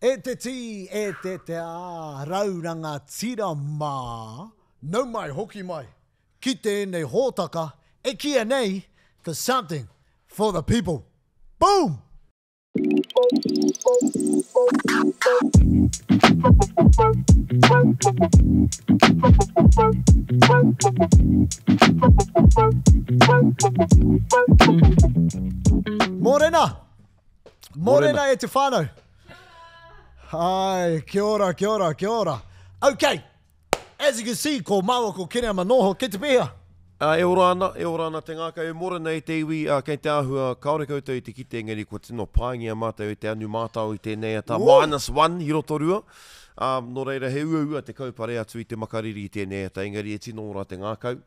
E te ti, e te rauranga tira mā, nau mai hoki mai, ki tēnei hōtaka, e kia nei, 'cause something for the people. Boom! Morena! Morena e te whānau. Ai, kia ora, kia ora, kia ora. Okay, as you can see, ko maua ko kere ama noho, ke te pēha. E ora ana te ngākau e morena i te iwi, kei te ahua kaore koutou i te kite ngari ko tino pāngia mātou i te anu mātau i tēnei ata -1 i roto rua. Nō reira he ua te kaupare atu i te makariri i tēnei ata engari e tino ora te ngākau.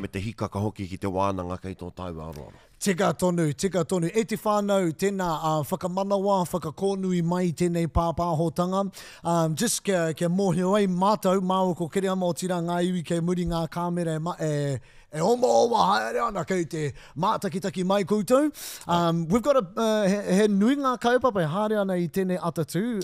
Me te hikaka hoki ki te wānanga kei tō tāu aroara. Tika tonu, tika tonu. E te whānau, tēnā whakamanawa, whakakōnui mai tēnei pāpāhotanga. Just kia mōhio ai mātou, māua ko kere ama o tira ngā iwi kei muri ngā kāmera e homo owa haere ana kei te mātakitaki mai koutou. We've got he nui ngā kaupapa e haere ana i tēnei atatu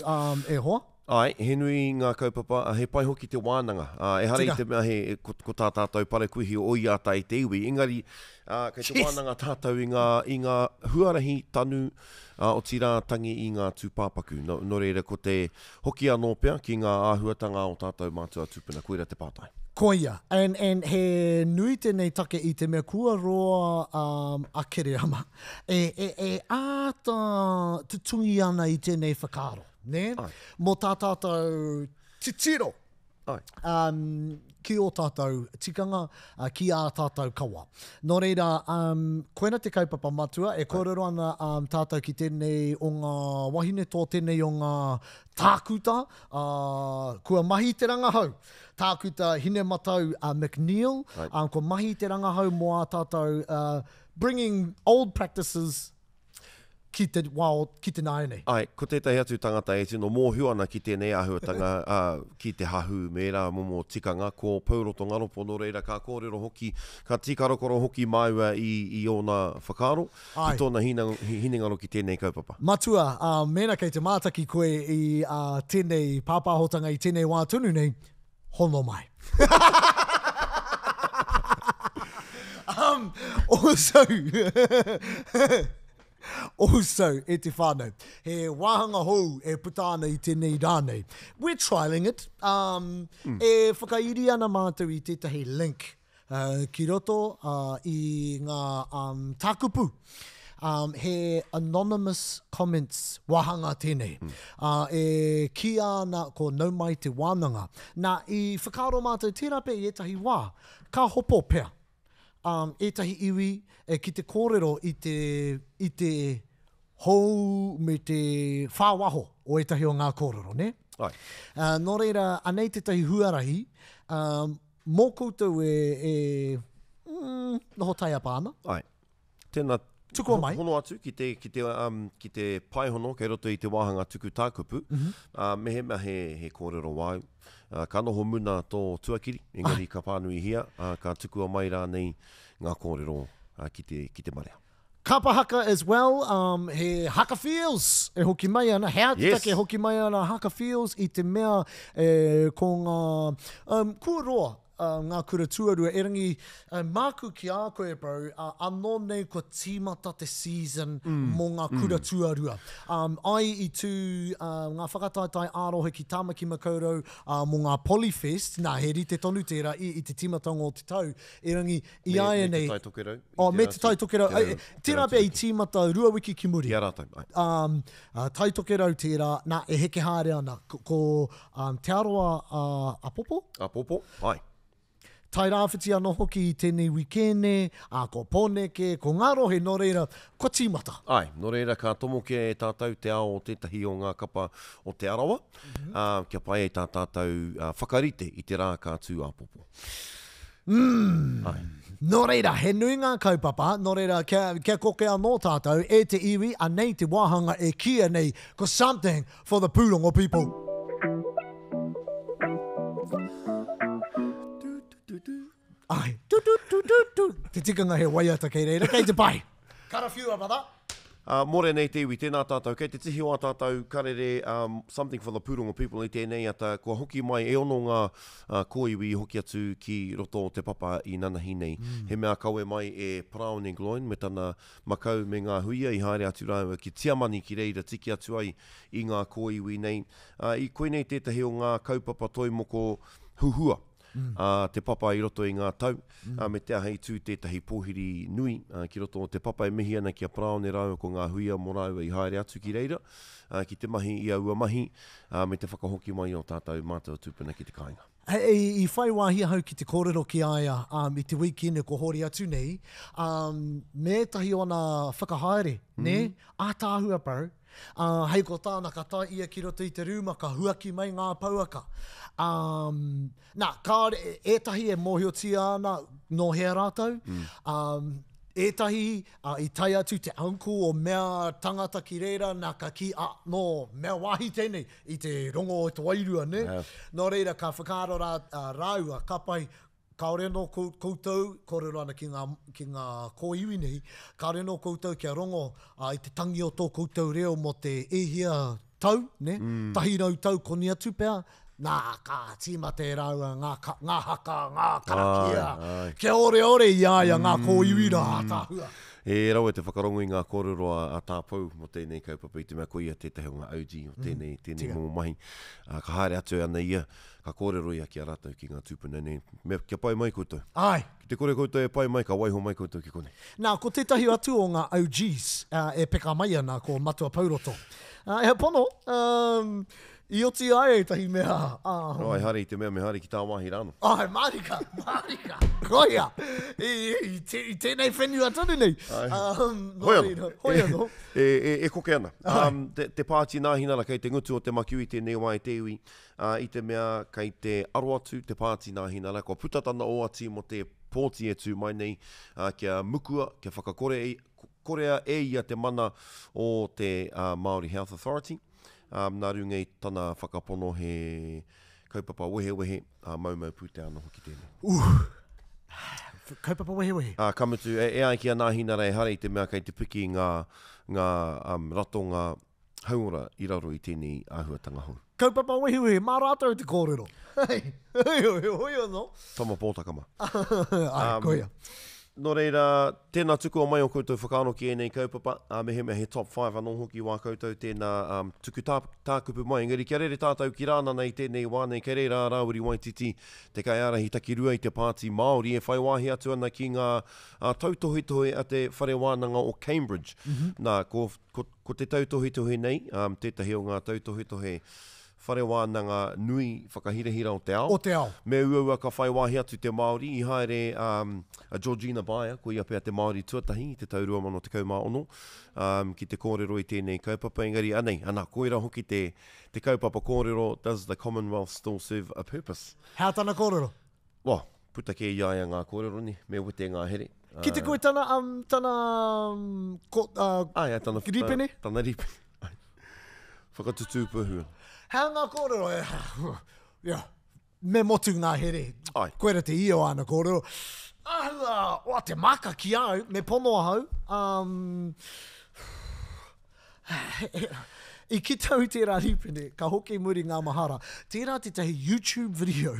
e hoa. Ai, he nui ngā kaupapa, he pai hoki te wānanga. E hare i te mea he ko tā tātou parekuhi o i ata i te iwi. Engari, kei te wānanga tātou i ngā huarahi tanu o tīrātangi i ngā tūpāpaku. No reira, ko te hoki anō pea ki ngā āhuatanga o tātou mātua tūpuna koira te pātai. Ko ia, and he nui tēnei take i te mea kua roa a kere ama. E āta tutungi ana i tēnei whakaro. Ne? Mō tā tātou titiro. Ki o tātou tikanga, ki a tātou kawa. Nō reira, koena te kaupapa matua, e kōrero ana tātou ki tēnei o ngā wahine tō tēnei o ngā tākuta, kua mahi te rangahau. Tākuta Hinematau McNeill, ko mahi te rangahau mō a tātou bringing old practices ki te naene. Ai, ko tētahi atu tangata e tino mōhio ana ki tēnei ahuatanga ki te hahu me rā momo tikanga ko pauroto ngaropo no reira ka kōrero hoki, ka tikarokoro hoki maua i ona whakaro, i tōna hinengaro ki tēnei kaupapa. Matua, mena kei te mātaki koe i tēnei pāpāhotanga i tēnei wā tunu nei, hono mai. Also, e te whānau, he wāhanga hou e puta ana i tēnei rānei. We're trialling it. E whakairi ana mātou i tētahi link ki roto i ngā tākupu. He anonymous comments wāhanga tēnei. E ki ana ko nau mai te wānanga. Nā, i whakaro mātou tērā pe i etahi wā, ka hopo pea. Etahi iwi ki te kōrero i te hou me te whāwaho o etahi o ngā kōrero, ne? Nō reira, anei tētahi huarahi, mō koutou noho tai apāna. Ai, tēnā tuku mai. Hono atu ki te pai hono, kei roto i te wāhanga tuku tākupu, mehema he kōrero wāu. Ka noho muna tō tuakiri, engari ka pānui hia, ka tukua mai rā nei ngā kōrero ki te marea. Kapahaka as well, he haka feels e hoki mai ana, he atake hoki mai ana haka feels i te mea ko ngā kua roa. Ngā kura tuarua, e rangi māku ki a koe bro, anō nei ko tīmata te season mō ngā kura tuarua. Ai i tū ngā whakataetae ārohe ki Tāmaki Makaurau mō ngā Polyfest, nā he rite tonu tērā i te tīmatanga o te tau, e rangi i aia nei. Me te tai tokerau. Me te tai tokerau. Tērā pia i tīmata rua wiki ki muri. Ia rātou. Tai tokerau tērā, nā e heke haere ana, ko Te Arawa apopo? Apopo, ai. Tai rāwhiti anō hoki i tēnei wikene, ko pōneke, ko ngarohe, nō reira, ko tīmata. Ai, nō reira ka tomoke e tātou te ao o tētahi o ngā kapa o Te Arawa, kia pai e tātou whakarite i te rā kā tū apopo. Nō reira, he nui ngā kaupapa, nō reira, kia koke anō tātou, e te iwi, anei te wāhanga e kia nei, ko something for the Pūrongo people. Ai, Te tikanga he waiata kei reira, kei te pai. Cut a few about that. more nei te iwi, tēnā tātou, kei te tihi o a tātou karere, something for the pūrongo people i tēnei, ata kua hoki mai e ono ngā kōiwi hoki atu ki roto o te papa i nanahi nei. He mea kaue mai e Browning Loin, me tana makau me ngā huia i haere atu rāua ki tiamani ki reira tiki atu ai i ngā kōiwi nei. I koe nei tētahi o ngā kaupapa toi moko huhua. Te papa i roto i ngā tau, me te ahei tū tētahi pōhiri nui, ki roto o te papa e mihi ana ki a Praone rau ko ngā huia mo rau i haere atu ki reira, ki te mahi i aua mahi, me te whakahoki mai o tātou mātou tūpuna ki te kāinga. I whai wāhia hau ki te kōrero ki aia i te weekend ko hori atu nei, me tahi ona whakahaere, ne? Ātāhua pau, hei ko tāna ka tai ia ki roto i te rūma, ka huaki mai ngā pauaka. Kāre, ētahi e mōhiotia ana no hea rātou. Ētahi i tai atu te anku o mea tangata ki reira, nā ka ki no mea wāhi tēnei i te rongo o te wairua, ne? Nō reira, ka whakaaro rāua, ka pai, kaore no koutou, kōrero ana ki ngā kōiwi nei, kaore no koutou kia rongo i te tangi o tō koutou reo mo te ehia tau, ne? Tahi rau tau koni atu pēr, nā ka tīma te raua, ngā haka, ngā karakia, kia ore i aia ngā kōiwi rā tāhua. E rau e te whakarongo i ngā kōrero a tāpau mo tēnei kaupapa i te mea koia tētahi o ngā OG o tēnei momo mahi. Ka haere atu ana ia, ka kōrero ia ki a rātou ki ngā tūpuna nei. Kia pai mai koutou. Ai. Ki te kore koutou e pai mai, ka waiho mai koutou ki kone. Nā, ko tētahi atu o ngā OGs e peka mai ana ko matua pauroto. E pono, I oti ai tahi mea. Ai, hari te mea me hari ki tā mahi rāno. Ai, marika. Koia. I tēnei whenua tonu nei. Hoia no. E koke ana. Te pāti nāhinara kei te ngutu o te makiui tēnei wai te iwi. I te mea kei te aro atu te pāti nāhinara. Kua putatana o ati mo te pōti e tū mai nei. Kia mukua, kia whakakorea e ia te mana o te Māori Health Authority. Nā runga i tana whakapono he kaupapa wehe, maumau pūte ana hoki tēnei. Kaupapa wehe? Kamutu, e ai kia nāhinara e hare i te mea kei te piki ngā ratonga haura i raro i tēnei āhuatanga hou. Kaupapa wehe, mā rātou te kōrero. Hei, hoia no. Tama pōtakama. Ai, koia. Nō reira, tēnā tuku o mai o koutou whakaano ki enei kaupapa, me he top 5 anō hoki wā koutou tēnā tuku tākupu mai. Ngari, kia rere tātou ki rāna nei tēnei wānei, kia reira Rāwiri Waititi, te kai arahi takirua i te pāti Māori, e whai wāhi atu ana ki ngā tautohitohe a te whare wānanga o Cambridge. Nā, ko te tautohitohe nei, tētahi o ngā tautohitohe whare wānanga nui whakahirahira o te ao. O te ao. Me uaua ka whai wāhi atu te Māori, i haere a Georgina Baia, ko ia pēr te Māori tuatahi, te taurua mano te kaumā ono, ki te kōrero i tēnei kaupapa. Engari, ana, koira hoki te kaupapa kōrero, does the Commonwealth still serve a purpose? Hea tana kōrero? Wā, puta ke iaia ngā kōrero ni, me wete ngā here. Ki te koe tana ripene? Tana ripene. Whakatutu pahua. Hea ngā kōrero me motu ngā here. Koera te io ana kōrero. Oa te maka ki au, me pono ahau. I ki tau tērā ripene, ka hoki muri ngā mahara, tērā tētahi YouTube video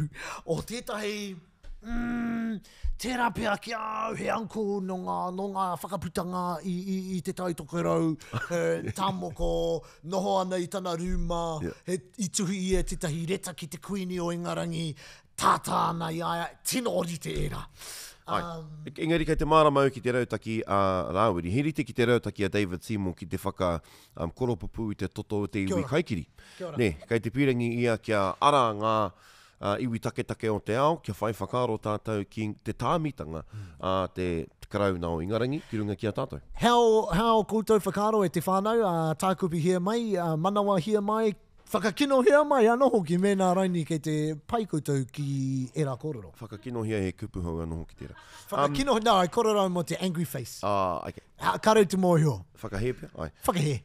o tētahi tērā pēr ki au, he anko no ngā whakaputanga i te taitokerau, tāmoko, noho ana i tana rūma, i tuhi ia tētahi reta ki te kuini o Ingarangi, tātā ana i aia, tino ori te era. Engari, kei te māramau ki te rautaki a Rāwiri, hirite ki te rautaki a David Seymour ki te whaka koropupu i te toto o te iwi kaikiri. Ne, kei te pirangi ia kia ara ngā iwi take o te ao, kia whai whakaro tātou ki te tāmitanga te karauna o Ingarangi, ki runga ki a tātou. Hao koutou whakaro e te whānau, tākupi hia mai, manawa hia mai, whakakino hia mai anō hoki mēnā raini kei te pai koutou ki era kōrero. Whakakino hia he kupuhau anō hoki tērā. Whakakino, kōrero mo te angry face. Okay. Karau te mōhio. Whakahe pia? Ai. Whakahe.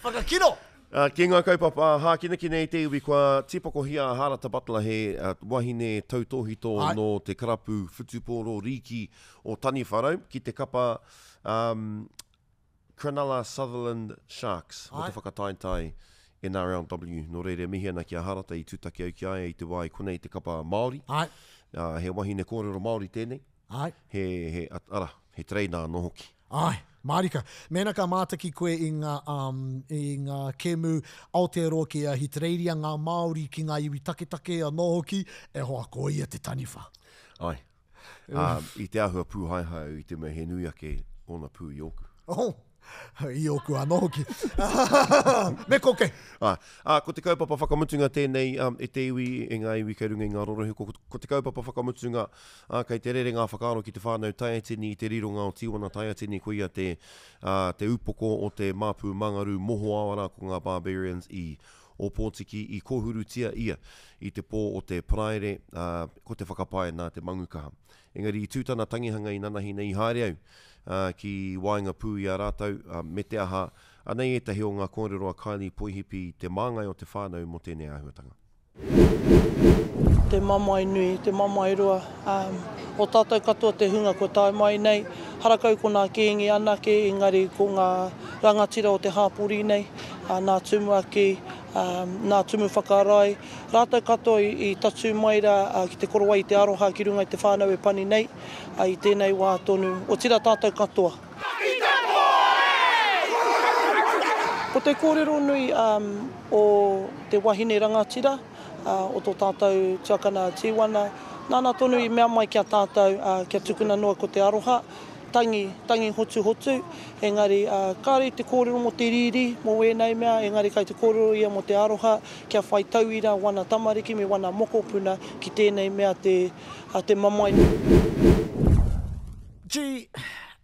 Whakakino! Ki ngā kaupapa, hākina ki nei te iwi kua tipako hia harata batala he wahine tautohito no te karapu whutupōro riki o tani wharau ki te kapa Cronulla Sutherland Sharks o te whakataetae NRLW. No reire mihi ana ki a harata I tūtaki au ki ai I te wai konei te kapa Māori. He wahine kōrero Māori tēnei. He treina no hoki. Marika, mena ka mātaki koe I ngā kemu Aotearoa ki a hitreiria ngā Māori ki ngā iwi take no hoki, e hoa ko ia te taniwha. I te ahua pūhaihau I te mea he nui ake ona pū I oku. I oku anō hoki. Me koke. Ko te kaupapa whakamutunga tēnei e te iwi, e ngā iwi kei runga I ngā rorohi. Ko te kaupapa whakamutunga kei te rere ngā whakaaro ki te whānau taiatini I te rironga o Tiwana taiatini ko ia te upoko o te māpū mangaru moho awara ko ngā barbarians I o Pōtiki I kohurutia ia I te pō o te praere ko te whakapae nā te mangukaha. Engari I tūtana tangihanga I nanahi nei haere au. Ki wainga pū I a rātou me te aha anei e tahi o ngā kōreroa kaili poihipi te māngai o te whānau mo tēnei āhuatanga. Te mamai nui, te mamai rua. O tātou katoa te hunga ko tai mai nei. Harakau ko ngā kēngi anake, engari ko ngā rangatira o te hāpuri nei. Nā tumu ake, nā tumu whakarai. Rātou katoa I tatu mai ra ki te koroa I te aroha ki runga I te whānau e pani nei. I tēnei wā tonu. O tira tātou katoa. Ko te kōrero nui o te wahine rangatira, o tō tātou tiakana Tiwana, nāna tonu I mea mai kia tātou kia tukuna noa ko te aroha, tangi hotu, engari kāre te kōrero mo te riri, mo wēnei mea, engari kai te kōrero ia mo te aroha, kia whai tauira, wana tamariki me wana mokopuna ki tēnei mea te mamai. Gee,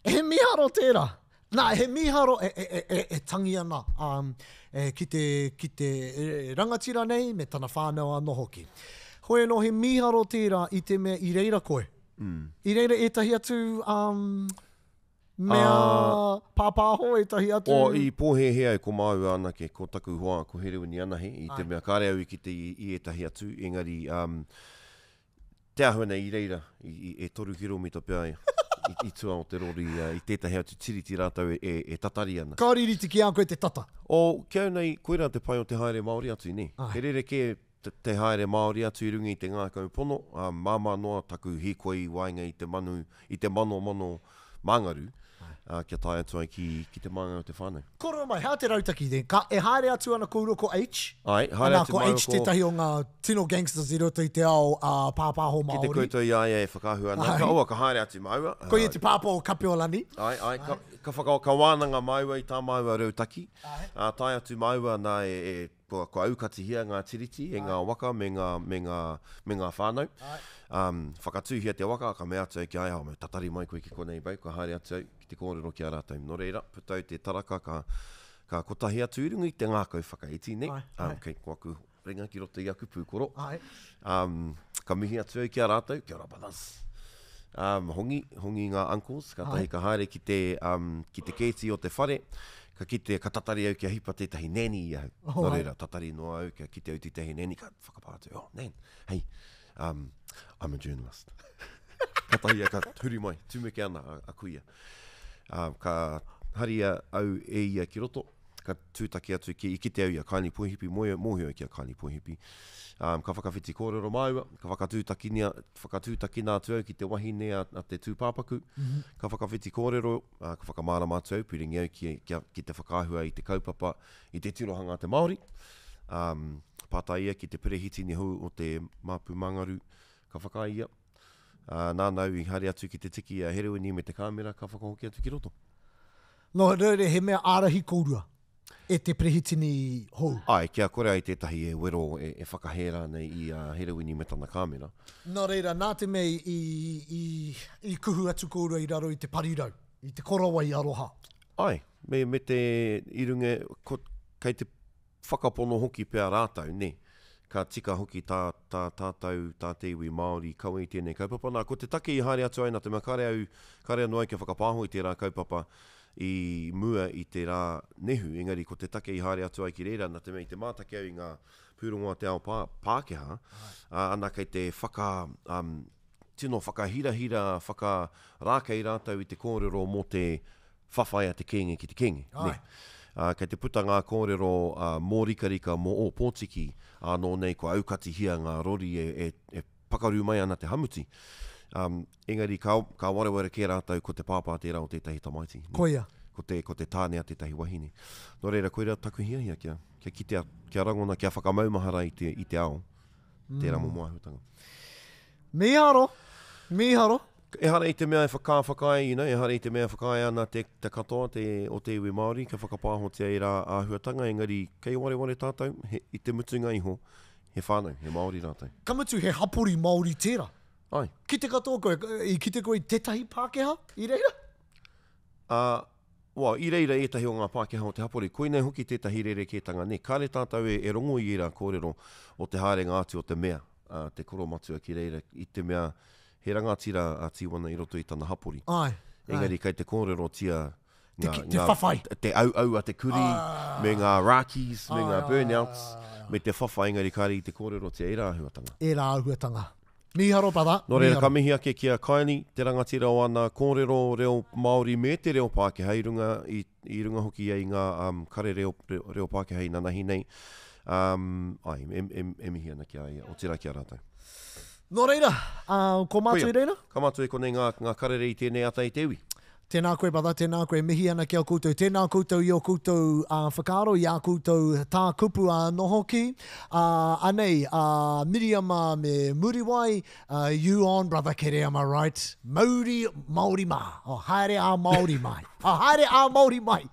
he miharo tērā. Nā, he miharo e tangi ana ki te rangatira nei me tana whānau anō hoki. Hoi no he miharo tērā I te mea I reira koe. I reira e tahi atu mea pāpāho e tahi atu. I pōhehea e ko māu anake ko taku hoa ko herewini anahe I te mea kāre au I ki te I e tahi atu. Engari te ahuana I reira e toru kiromita pēr I tua o te rori I tētahi atu tiriti rātau e tatari ana. Ka ririti ki a koe te tata. O kia nei koera te pai o te haere Māori atu nei. He rere ke te haere Māori atu I runga I te ngākau pono. Māma noa taku hikoi wainga I te mano mangaru. Kia tae atu ai ki te manga o te whānau. Koro mai, hea te rautaki te. E haere atu ana kouro ko H. Haere atu ko H tētahi o ngā tino gangsters I roto I te ao pāpāho Māori. Ki te koutou iaia e whakahu ana. Ka oa ka haere atu maua. Ko ia te pāpāho kapeolani. Ka wānanga maua I tā maua rautaki. Tae atu maua nā ko aukatihia ngā tiriti, e ngā waka me ngā whānau. Whakatūhia te waka, ka mea atu ki ai hao, tatari mai koe ki konei bai, ka haere atu ki te kōrero ki a rātou. No reira, putau te taraka ka kotahi atu I runga I te ngākau whakaiti, ne? Kei kua ringa ki roto I aku pūkoro. Ka mihi atu ki a rātou, kia ora brothers. Hongi ngā uncles, ka tahi ka haere ki te keiti o te whare, ka tatari au kia hipa tētahi neni I au. No reira, tatari noa au kia kite au tētahi neni, ka whakapātu, nen, hei, I'm a journalist. Ka tahi ka huri mai, tūmeke ana a kuia. Ka haria au e ia ki roto, ka tūtaki atu I kite au ia kaini pohipi, mōhio ki a kaini pohipi. Ka whakawhiti kōrero maua, ka whakatūtakina atu au ki te wahine a te tūpāpaku. Ka whakawhiti kōrero, ka whakamārama atu au, piringi au ki te whakāhua I te kaupapa, I te tirohanga te Māori. Pātai ia ki te perehiti ni hou o te māpū mangaru, ka whakaia. Nānau I haere atu ki te tiki a herewini me te kāmera, ka whakahoki atu ki roto. No, reire he mea ārahi kōrua e te perehitini hou. Kia kore ai tētahi e wero e whakahera nei I herewini me tana kāmera. No reira, nā te mei I kuhu atu kōrua I raro I te parirau, I te korawa I aroha. Me te irunge, kei te whakapono hoki pēr rātau, ne? Ka tika hoki tātou, tā te iwi Māori, kaua I tēnei kaupapa. Nā, ko te take I haere atu ai, nā te mea kare anō ai kia whakapāho I tērā kaupapa, i mua i te rā nehu. Engari, ko te take i haere atu ai ki reira, nā te mei te mātake au i ngā pūrongoa te ao Pākehā, ana kei te tino whakahira-hira, whakarākei rātau i te kōrero mō te whawhai a te kenge ki te kenge. Kei te puta ngā kōrero mō rika-rika mō o Pōtiki, anō nei ko aukati hia ngā rori e pakaru mai ana te hamuti. Engari, ka wareware kē rātau ko te pāpā tērā o tētahi tamaiti. Koia. Ko te tānea tētahi wahine. Nō reira, koe rea takuhia hia kia rangona, kia whakamaumahara i te ao. Tērā mō moahutanga. Miharo. E hara i te mea e whakai, e hara i te mea whakai ana te katoa o te iwi Māori, ka whakapāhotia i rā āhuatanga, engari kei wareware tātou, i te mutunga iho, he whānau, he Māori rātou. Ka mutu he hapori Māori tērā. Ai. Ki te katoa koe, ki te koe tetahi Pākehā, i reira? I reira etahi o ngā Pākehā o te hapori, koe nei hoki tētahi rerekētanga ne. Kāre tātou e rongo i rā kōrero o te haere ngāti o te mea, te koromatua ki reira, i te mea he rangatira a tiwana i roto i tana hapori. Engari, kei te kōrero tia te whawhai. Te au a te kuri, me ngā Rockies, me ngā Burnouts, me te whawhai, engari kāri i te kōrero tia e rā ahuatanga. E rā ahuatanga. Miharo pada. Nō reira, ka mihi ake kia kaini, te rangatira o ana kōrero reo Māori me te reo Pākehā, i runga hoki ai ngā kare reo Pākehā i nanahi nei. E mihi ana kia ia, o tira kia rātou. Nō reira, ko mātui reira? Ka mātui konei ngā karere i tēnei atai te iwi. Tēnā koe pada, tēnā koe mihi ana kia koutou. Tēnā koutou i o koutou whakaro, i a koutou tā kupu a noho ki. Anei, Miriam me Muriwai, you on, brother Kere, am I right? Māori mā. Haere a Māori mai. Haere a Māori mai.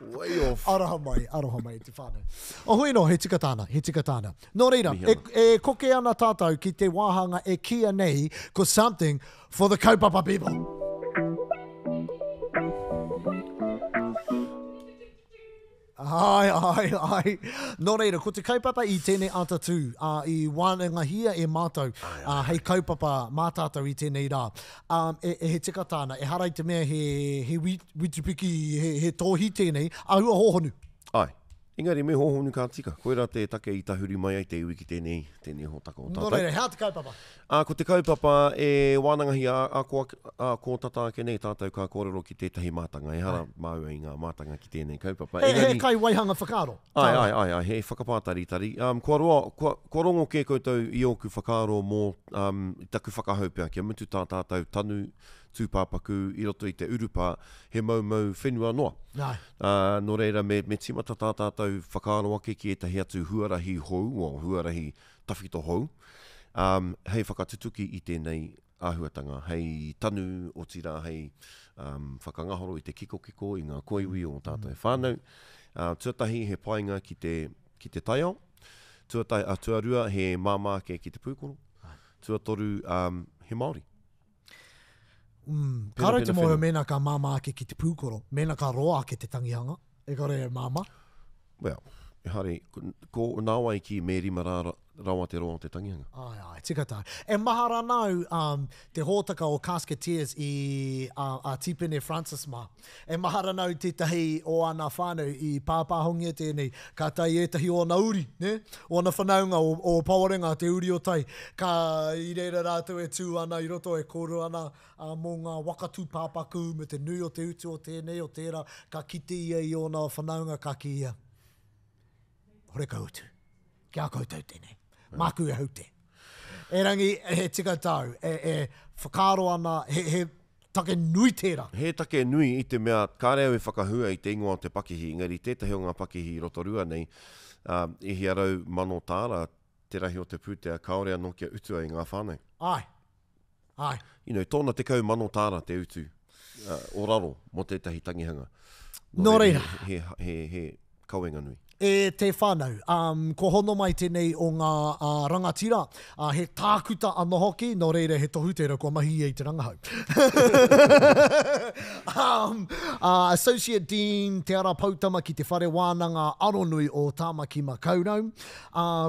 Way off. Aroha mai, te whānau. O hui no, he tika tāna. Nō reira, e koke ana tātou ki te wāhanga e kia nei ko something for the kaupapa people. Ai. Nō reira, ko te kaupapa i tēnei atatu, i wānanga hia e mātou, hei kaupapa mātātou i tēnei rā. He tika tāna, e harai te mea he witupiki, he tōhi tēnei, ahua hohonu. Ai. Engari, me hohonu ka tika. Koe rā te take i tahuri mai ai te iwi ki tēnei ho tako o tātou. Nō reira, hea te kaupapa? Ko te kaupapa e wānangahi ko tata ke nei tātou ka kōrero ki tētahi mātanga. E hara māua i ngā mātanga ki tēnei kaupapa. He kai waihanga whakaro? Ai, he whakapātari. Kua rongo ke koutou i oku whakaro mō taku whakahaupea kia mutu tātou tanu tūpāpaku i roto i te urupā he mau whenua noa. Nō reira, me timata tātou whakaaro ake ki etahi atu huarahi hou, o huarahi tawhito hou. Hei whakatutuki i tēnei āhuatanga, hei tanu o tira, hei whakangahoro i te kiko i ngā koiwi o tātou whānau. Tuatahi he painga ki te taiao, tuarua he māmāke ki te pūkoro, tuatoru he Māori. Kārai te moe mena ka māmāke ki te pūkoro, mena ka roa ke te tangihanga, e kore māma? Well, e hare, ko nāwai ki me rima rawa te roa te tangihanga. Ai, tika tā. E mahara nau te hōtaka o Casketeers i Tipene Francis mā. E mahara nau te tahi o ana whānau i pāpāhongia tēnei, ka tai e tahi o na uri, ne? O na whanaunga o Pawarenga, te uri o tai. Ka i reira rātou e tū ana i roto e kōru ana mō ngā wakatū pāpaku me te nui o te utu o tēnei o tērā, ka kite ia i o na whanaunga ka ki ia. Hore koutu. Kia koutou tēnei. Māku e haute. E rangi, he tika tau, e whakaro ana, he take nui tērā. He take nui i te mea, kāreo e whakahua i te ingoa o te pakihi, ngari tētahi o ngā pakihi rotorua nei, i hi arau mano tāra, te rahi o te pūtea kaorea no kia utua i ngā whānau. Ai. Tōna te kau mano tāra te utu, o raro, mo tētahi tangihanga. Nō reira. He kauenga nui. E te whānau, ko hono mai tēnei o ngā rangatira, he tākuta anō hoki, no reira he tohu tērā kua mahi e te rangahau. Associate Dean Te Arawa Pautama ki te whare wānanga aronui o Tāmaki Makaurau.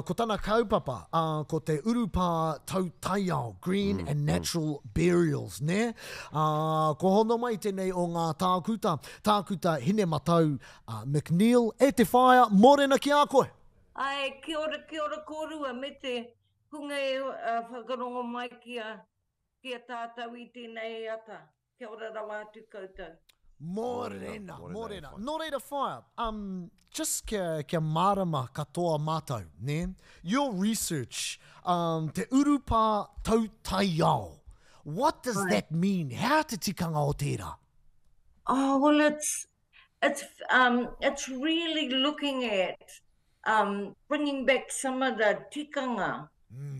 Ko tana kaupapa, ko te urupa tau taiao, green and natural burials, ne? Ko hono mai tēnei o ngā tākuta Hinematau McNeill, e te whaia, morena ki a koe. Ai, kia ora kōrua, me te hunga e whakarongo mai kia tātau I tēnei ata. Kia ora rawa atu koutou. Morena. Nō reira whaia, just kia marama katoa mātou, ne? Your research, te urupa tau taiao. What does that mean? How te tikanga o tērā? Oh, well, it's really looking at bringing back some of the tikanga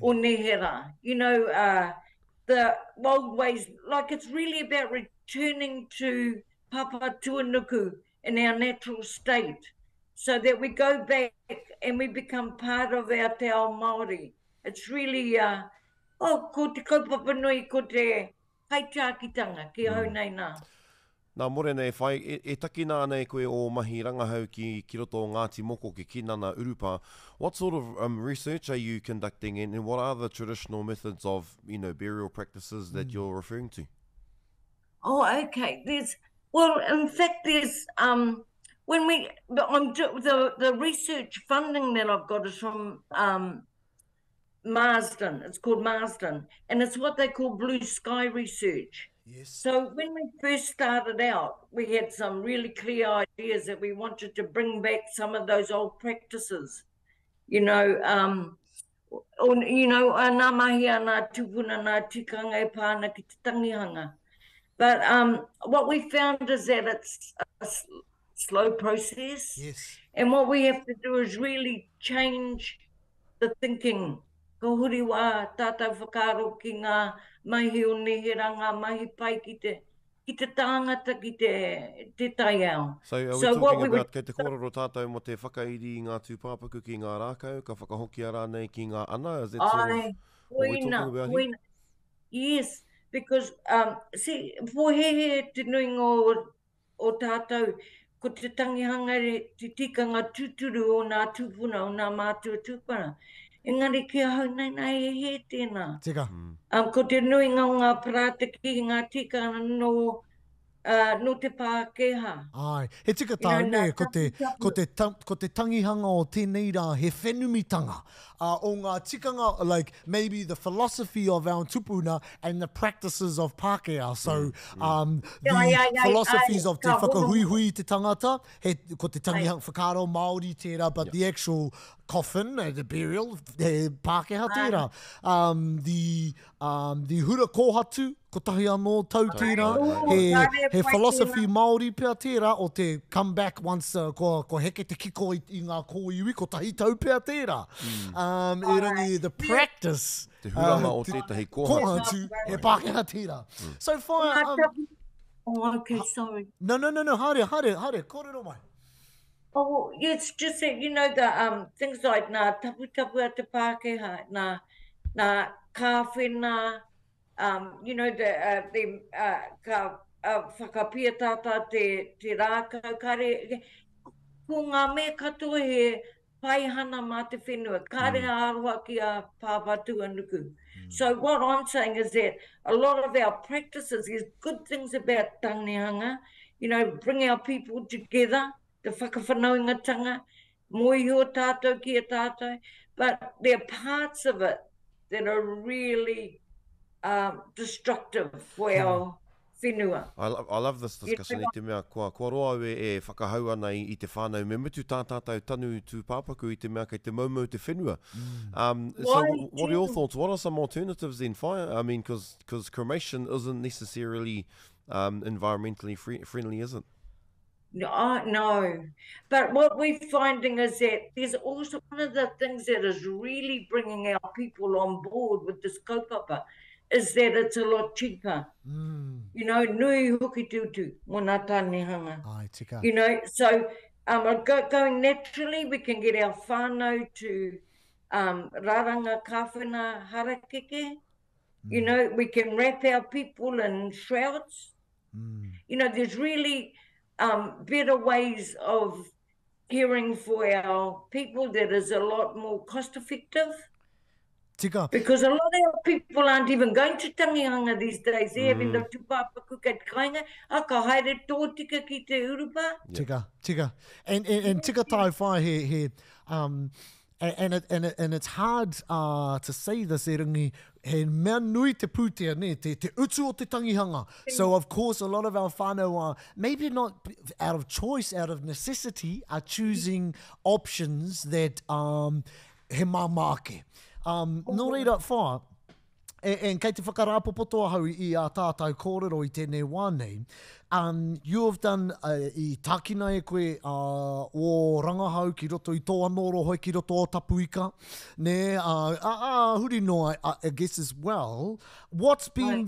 o nehera. You know, the old ways, like it's really about returning to papa tuanuku in our natural state, so that we go back and we become part of our te ao Māori. It's really, ko te kaupapa nui, ko te haitākitanga ki hau nei nā. Nā more nei whai, e taki nā nei koe o mahi rangahau ki roto o Ngāti Moko ki kinana urupa. What sort of research are you conducting and what are the traditional methods of, you know, burial practices that you're referring to? Oh, okay. In fact, there's, the research funding that I've got is from Marsden. It's called Marsden, and it's what they call blue sky research. Yes. So when we first started out, we had some really clear ideas that we wanted to bring back some of those old practices. You know, nā mahi a nā tupuna, nā tikanga e pāna ki te tangihanga. But what we found is that it's a slow process. Yes. And what we have to do is really change the thinking. Ko huri wā tātou whakaro ki ngā mahi o neheranga, mahi pai ki te tāngata ki te taiao. So are we talking about kei te kōrero tātou mo te whakairi I ngā tūpāpaku ki ngā rākau, ka whakahoki ara nei ki ngā ana? Is that sort of what we're talking about here? Yes, because, see, pohehe te nuinga o tātou, ko te tangihanga te tikanga tuturu o nā tūpuna, o nā mātua tūpuna. Engari kia hau nei he tēnā. Tika. Ko te nuinga o ngā prātiki, ngā tikanga no te Pākehā. Ai, he tika tau ne, ko te tangihanga o tēnei rā, he whenumitanga. O ngā tikanga, like maybe the philosophy of our tupuna and the practices of Pākehā. So, the philosophies of te whakahuihui te tangata, ko te tangihanga whakaro Māori tērā, but the actual coffin, the burial, he Pākehā tērā. The hura kōhatu, ko tahi anō tau tērā, he philosophy Māori pia tērā, o te come back once, ko heke te kiko I ngā kōiwi, ko tahi tau pia tērā. E rangi, the practice, Te huranga o tētahi kōhatu, he Pākehā tērā. So, whaia... Oh, okay, sorry. No, haere, kōrero mai. Oh, it's just that, you know, the things like nā tapu a te Pākehā, nā kāwhena, you know, ka whakapia tātā te rākau kare, ko ngā mea katoa he paihana mā te whenua, kare āroha ki a pāpatu anuku. So what I'm saying is that a lot of our practices, there's good things about tangihanga, you know, bring our people together, te whakawhanaungatanga, moiho tātou ki a tātou, but there are parts of it that are really destructive for our whenua. I love this discussion I te mea, kua roa e whakahau ana I te whānau, me mutu tātātou tanu tūpāpaku I te mea kei te maumau te whenua. So what are your thoughts? What are some alternatives in fire? I mean, because cremation isn't necessarily environmentally friendly, is it? No, but what we're finding is that there's also one of the things that is really bringing our people on board with this kaupapa is that it's a lot cheaper. You know, nui hoki tutu, mo nā tānehanga. Ai, tika. You know, so Going naturally, we can get our whānau to raranga kāwhena harakeke. You know, we can wrap our people in shrouds. You know, there's really better ways of caring for our people that is a lot more cost effective. Tika. Because a lot of our people aren't even going to tangihanga these days. They're having the tupāpaku kei kāinga. Aka haere tō tika ki te urupa. Tika, tika. And tika tai whai he and it's hard to say this, e ringi, he mea nui te pūtea, ne, te utu o te tangihanga. So, of course, a lot of our whānau are, maybe not out of choice, out of necessity, are choosing options that he mamake. Nō reira whā, and kei te whakarāpopoto ahau I a tātou kōrero I tēnei wā nei, you have done I tākina e koe o rangahau ki roto I tō anoro hoi ki roto o tapuika. Ne, huri noa, I guess as well. What's been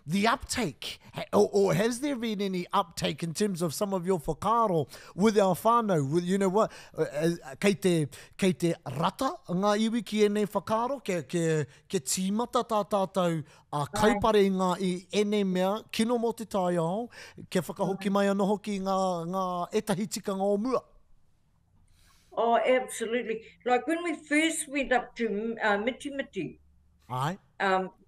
the uptake? Or has there been any uptake in terms of some of your whakaro with our whānau? With, you know what, kei te rata ngā iwi ki e nei whakaro, ke tīmata tā tātou kaupare ngā I ene mea, kino mo te tai ao, ke whakahoki mai anō hoki ngā etahi tikanga o mua. Oh, absolutely. Like when we first went up to Miti Miti, Ai.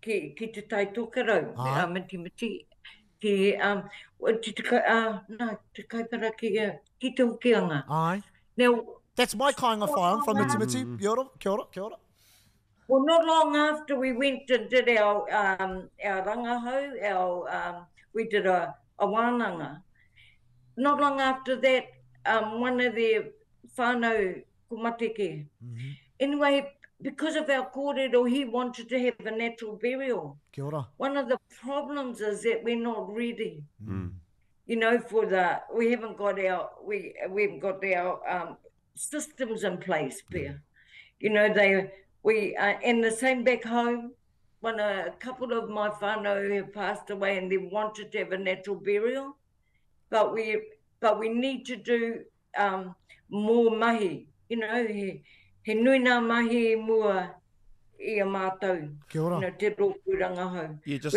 Ki te tai tōkarau, Miti Miti, ki te kaipara ki te hokianga. Ai. Now, that's my kainga whai. I'm from Miti Miti. Kia ora, kia ora, kia ora. Well, not long after we went and did our rangahau, we did a wānanga. Not long after that, one of the whānau kumateke. Anyway, because of our kōrero, he wanted to have a natural burial. Kia ora. One of the problems is that we're not ready. You know, we haven't got our systems in place there. You know, and the same back home, when a couple of my whānau have passed away and they wanted to have a natural burial, but we need to do more mahi. You know, he nui nā mahi mua I a mātou. Kia ora. You know, te roku rangahau. Yeah, just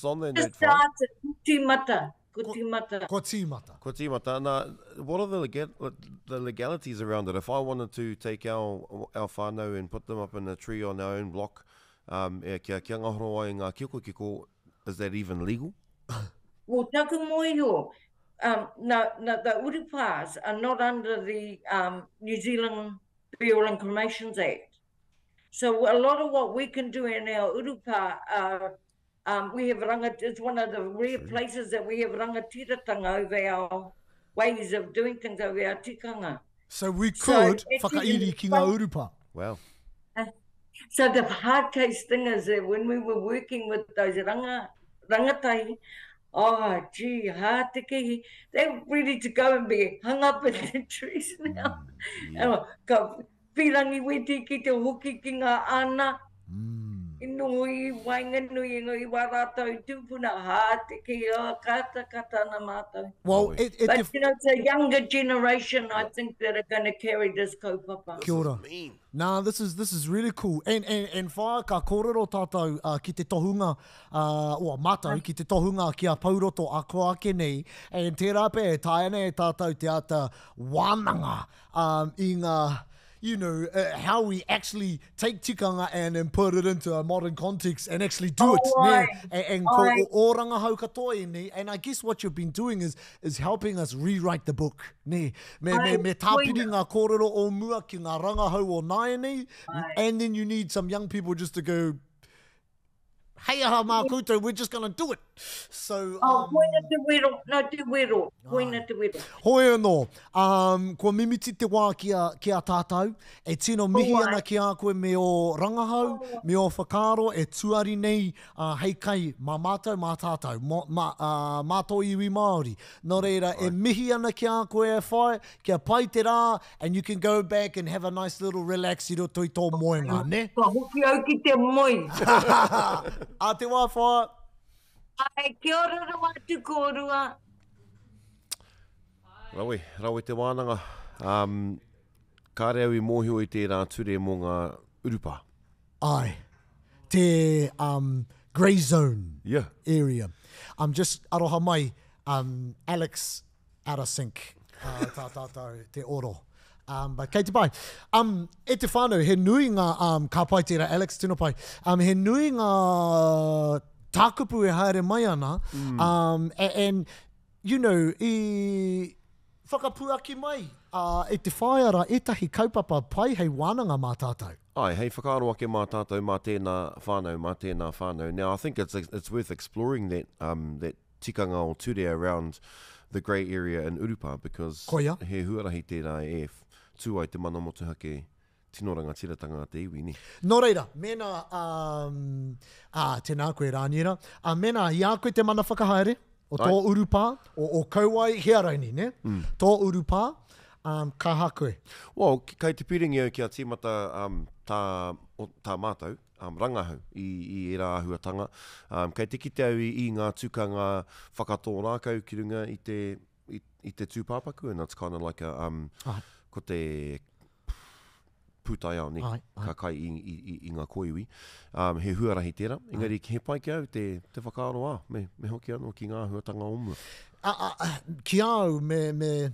on that note, Just started kutimata. Kutimata. Kutimata. Kutimata. Now, what are the legalities around it? If I wanted to take our whānau and put them up in a tree on our own block, kia ngahoro ai ngā kiko, is that even legal? Well, taku moiho. The urupas are not under the New Zealand Burial and Cremations Act. So a lot of what we can do in our urupa, we have it's one of the rare places that we have rangatiratanga over our ways of doing things, over our tikanga. So we could whakairi ki ngā urupa. Wow. So the hard case thing is that when we were working with those rangatai, oh, gee, hāteke, they're ready to go and be hung up in the trees now. Ka whirangi weti ki te hoki ki ngā ana. Inui wainganui I wārātou tūpuna hāteke o kata na mātou. Well, but you know, it's a younger generation, I think, that are going to carry this kaupapa. Kia ora. Nah, this is really cool. And whā ka kōrero tātou ki te tohunga, mātou ki te tohunga ki a pauroto a ko ake nei, and tērā pē tāiana e tātou te ata wānanga I ngā, you know, how we actually take tikanga and put it into a modern context and actually do it. Right. And ko o rangahau katoa ne. And I guess what you've been doing is helping us rewrite the book. Ne. Me tāpiri ngā kōrero o mua ki ngā rangahau o nāianei. And then you need some young people just to go, hey aha mā koutou, we're just going to do it. So, koina te wero, no te wero, koina te wero. Hoi anō, kua mimiti te wā ki a tātou, e tino mihi ana ki a koe me o rangahau, me o whakaro, e tuari nei, hei kai, mā mātou, mā tātou, mātou iwi Māori. Nō reira, e mihi ana ki a koe e whai, kia pai te rā, and you can go back and have a nice little relax I roto I tō moenga, ne? Ka hoki au ki te moi. A te wā whā. Ai, kia ora rawa tu kōrua. Rawe te wānanga. Ka reo I mōhio I tērā ture mō ngā urupa. Ai. Te grey zone Yeah. area. Just aroha mai, Alex out of sync. Tātātou te oro. But kei te pai. E te whānau, he nui ngā, ka pai tērā Alex tino pai, he nui ngā tākupu e haere mai ana, and, you know, I whakapuaki mai, e te whaiara, etahi kaupapa pai hei wānanga mā tātou. Ai, hei whakaaro ake mā tātou mā tēnā whānau. Now, I think it's worth exploring that tikanga o ture around the grey area in Urupa, because Koia. he huarahi tērā e tūai te mana motuhake tino rangatiratanga te iwi, ni. Nō reira, mena, tēnā koe rānira, mena, ia koe te mana whakahaere, o tō Urupa, o kauai hearaini, ne? Tō Urupa, ka hakoe. Well, kei te piringi au kia tīmata tā mātou, rangahau I era ahuatanga. Kei te kite au I ngā tukanga whakatō rākau ki runga I te tūpāpaku, and it's kind of like a, ko te pūtai au, ne? Ka kai I ngā koiwi. He huarahi tērā. Engari, he pai ki au te whakaaro me hoki anō ki ngā ahuatanga omua. Ki au me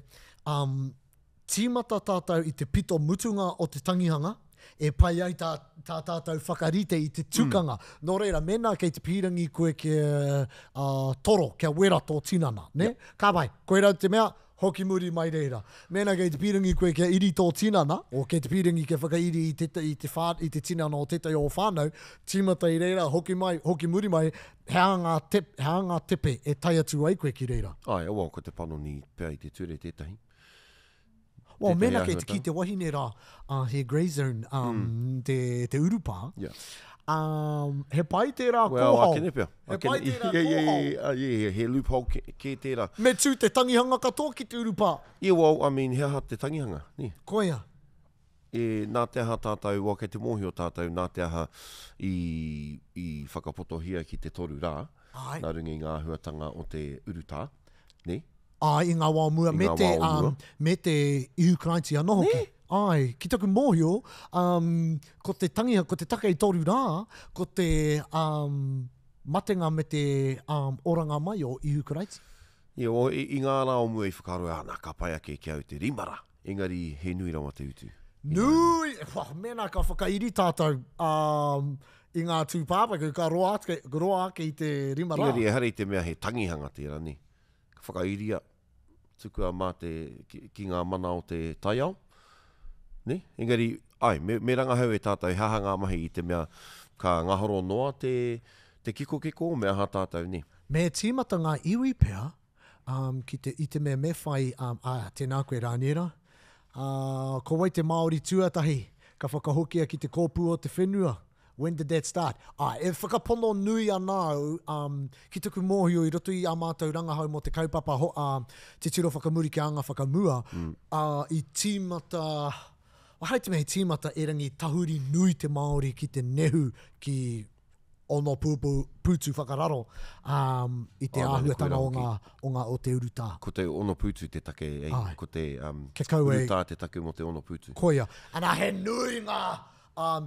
tīmata tātou I te pito mutunga o te tangihanga, e pai ai tā tātou whakarite I te tukanga. Nō reira, mena kei te pirangi koe ke toro, kia wera tō tinana, ne? Yep. Ka pai, koe rau te mea, hoki muri mai reira. Mena kei te pirangi koe kia iri tō tinana, o kei te pirangi kia whakairi I te tinana o tetai o whānau, tīmata I reira, hoki muri mai, hea ngā tepe e tai atu ai koe ki reira. Ai, awa, ko te panoni pēr I te ture tētahi. Well, mena kei te ki te wahine rā, he grey zone, te Urupa. Yeah. He pai tērā well, kōhau. Kene pia. He pai tērā kōhau. Yeah, he loophole ke tērā. Me tū te tangihanga katoa ki te Urupa. Yeah, well, I mean, hea ha te tangihanga, ni. Koia. Nā te aha tātou, wa kei te mōhio tātou, nā te aha I whakapotohia ki te toru rā. Ai. Nā rungi ngā huatanga o te Urutā, ni. Ai, I ngā wāmua, me te ihukraiti anō hoki. Ai, ki taku mōhio, ko te tangiha, ko te taka I toru rā, ko te matenga me te oranga mai o ihukraiti. Yeah, well, I ngā rā o mua I whakaaro nā ka pai ake ki au te rimara. Engari, he nui rawa te utu. Nui! Mena ka whakairi tātou I ngā tūpāpaku, ka roa ake I te rimara. Engari, e harei te mea he tangihanga tērā, ni. Whakairia, tukua mā ki ngā mana o te taiao. Ne? Engari, me rangahau e tātou haha ngā mahi I te mea ka ngahoro noa te kiko, mea ha tātou, ne? Me tīmata ngā iwi pēr, I te mea me whai, tēnā koe rānera, ko wai te Māori tuatahi, ka whakahokia ki te kōpū o te whenua. When did that start? E whakapono nui anau, ki tuku mōhio I roto I a mātou rangahau mo te kaupapa, te tiro whakamuri ki anga whakamua, I tīmata, hai te mea tīmata e rangi tahuri nui te Māori ki te nehu ki ono pūtu whakararo I te āhuatanga o te urutā. Ko te ono pūtu te take, ko te urutā te take mo te ono pūtu. Koia. Ana he nui ngā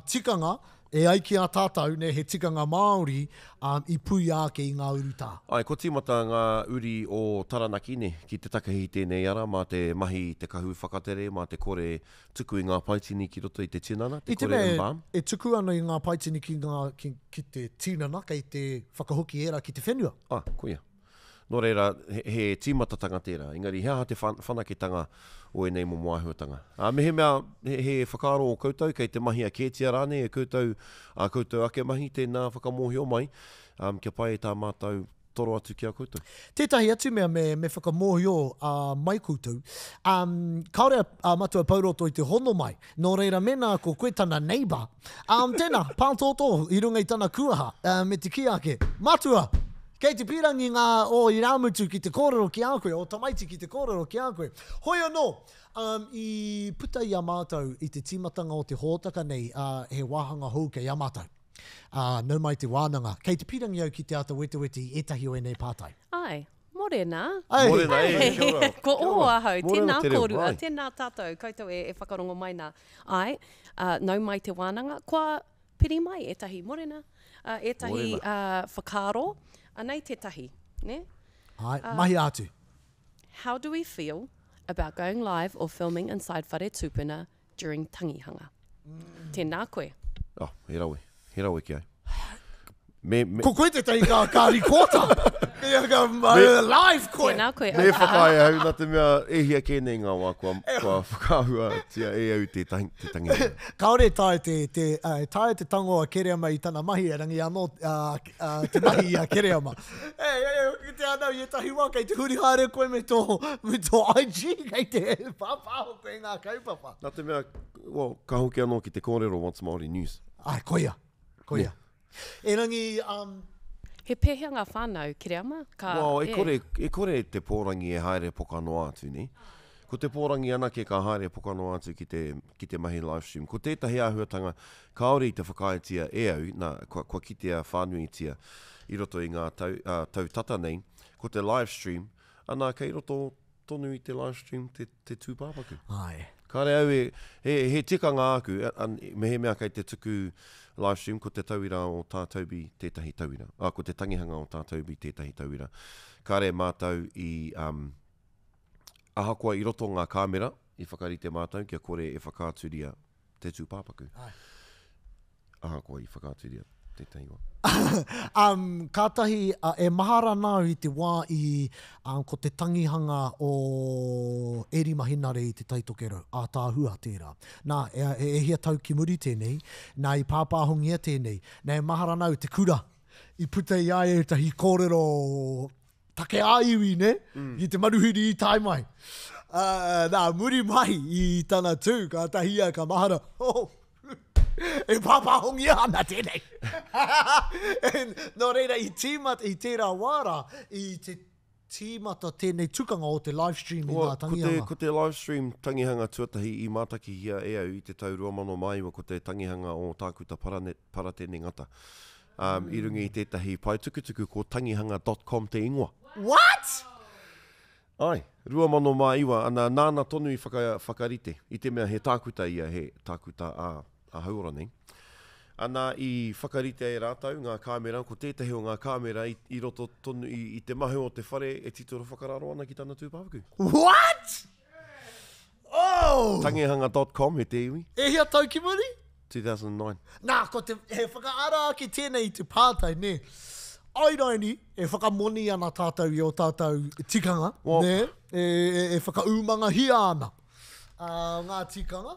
tikanga, e ai ki a tātou, ne he tikanga Māori I pui ake I ngā urutā. Ai, ko tīmata ngā uri o Taranaki, ne, ki te takahi tēnei ara, mā te mahi te kahu whakatere, mā te kore tuku I ngā paitini ki roto I te tinana, te kore mbām. E tuku ana I ngā paitini ki te tinana, kei te whakahoki era ki te whenua. Koia. Nō reira, he tīmatatanga tērā. Engari, hea te whanaketanga o e nei mo moahuatanga. Me he mea, he whakaaro o koutou, kei te mahi a kētia rāne, e koutou ake mahi tēnā whakamohio mai, kia pai e tā mātou toro atu ki a koutou. Tētahi atu mea me whakamohio mai koutou. Kaore matua pauroto I te hono mai. Nō reira mena ko koe tana neighbour. Tēnā, pāntoto I runga I tana kuaha, me te ki ake. Matua! Kei te pirangi ngā o I rāmutu ki te kōrero ki a koe, o tamaiti ki te kōrero ki a koe. Hoi anō, I puta I a mātou I te tīmatanga o te hōtaka nei, he wāhanga hou kei a mātou. Nau mai te wānanga. Kei te pirangi au ki te ata weteweti I etahi o e nei pātai. Ai, mō Morena. Morena, kia ora. Ko o ahau, Morena tēnā te reo, kōrua, ai. tēnā tātou, koutou e whakarongo mai nā. Ai, nau mai te wānanga, kua piri mai e tahi morena, e tahi whakaro, anei te tahi, ne? Ai, mahi atu. How do we feel about going live or filming inside whare tūpuna during tangihanga? Tēnā koe. Oh, he rawe ki ai. Ko koe te tei ka rikota. Ia ka live koe. Tēnā koe. Me whakai au nā te mea ehia kēnei ngā wā kua whakahua tia e au te tangi. Kaore tae te tangoa Kereama i tana mahi e rangi anō te mahi i a Kereama. Te anau i tahi wā kei te huri haere koe me tō IG kei te pāpāho koe ngā kaupapa. Nā te mea, ka hoki anō ki te kōrero What's Māori News. Ai, koia. E rangi... He pēhanga whānau, Kereama? E kore te pōrangi e haere pokano atu, ni? Ko te pōrangi anake ka haere pokano atu ki te mahi livestream. Ko tētahi āhuatanga, kaore i te whakaetia e au, kua kitea whānuitia i roto i ngā tau tata nei, ko te livestream, ana kei roto tonu i te livestream te tūpāpaku. Ai. Kāre au he tikanga aku, me he mea kei te tuku livestream ko te tauira o tātaubi tētahi tauira. Ko te tangihanga o tātaubi tētahi tauira. Kāre mātau i ahakoa i roto ngā kāmera, i whakarite mātau, kia kore e whakāturia te tūpāpaku. Ahakoa i whakāturia tētahi wā. Kātahi e mahara nāu i te wā i ko te tangihanga o Eri Mahinare i te taitokero, a tā hua tērā. Nā, e hia tau ki muri tēnei, nā i pāpāhongia tēnei, nā e mahara nāu te kura, i puta i ai e tahi kōrero take āiwi, ne? I te maruhiri i tai mai. Nā, muri mai i tana tū, kātahi ka mahara, e pāpāhongia ana tēnei. Nō reira, i tīmata i tērā wāra, i te tīmata tēnei tukanga o te livestream i ngā tangihanga. Ko te livestream tangihanga tuatahi i mātaki hia e au i te tau 2002 ko te tangihanga o tākuta para tēnei ngata. I rungi i tētahi pai tukutuku ko tangihanga.com te ingoa. What? Ai, 2002, ana nāna tonu i whakarite. I te mea he tākuta ia, he tākuta a haura nei. Ana i whakarite e rātau ngā kāmera, ko tētahi o ngā kāmera i roto tonu i te mahu o te whare e titoro whakararo ana ki tāna tūpāpaku. What? Oh! Tangihanga.com he te iwi. E hia tau ki muri? 2009. Nā, ko te he whakaara ki tēnei te pātai, ne? Airaini, e whakamoni ana tātou i o tātou tikanga, ne? E whakaumanga hia ana. Ngā tikanga.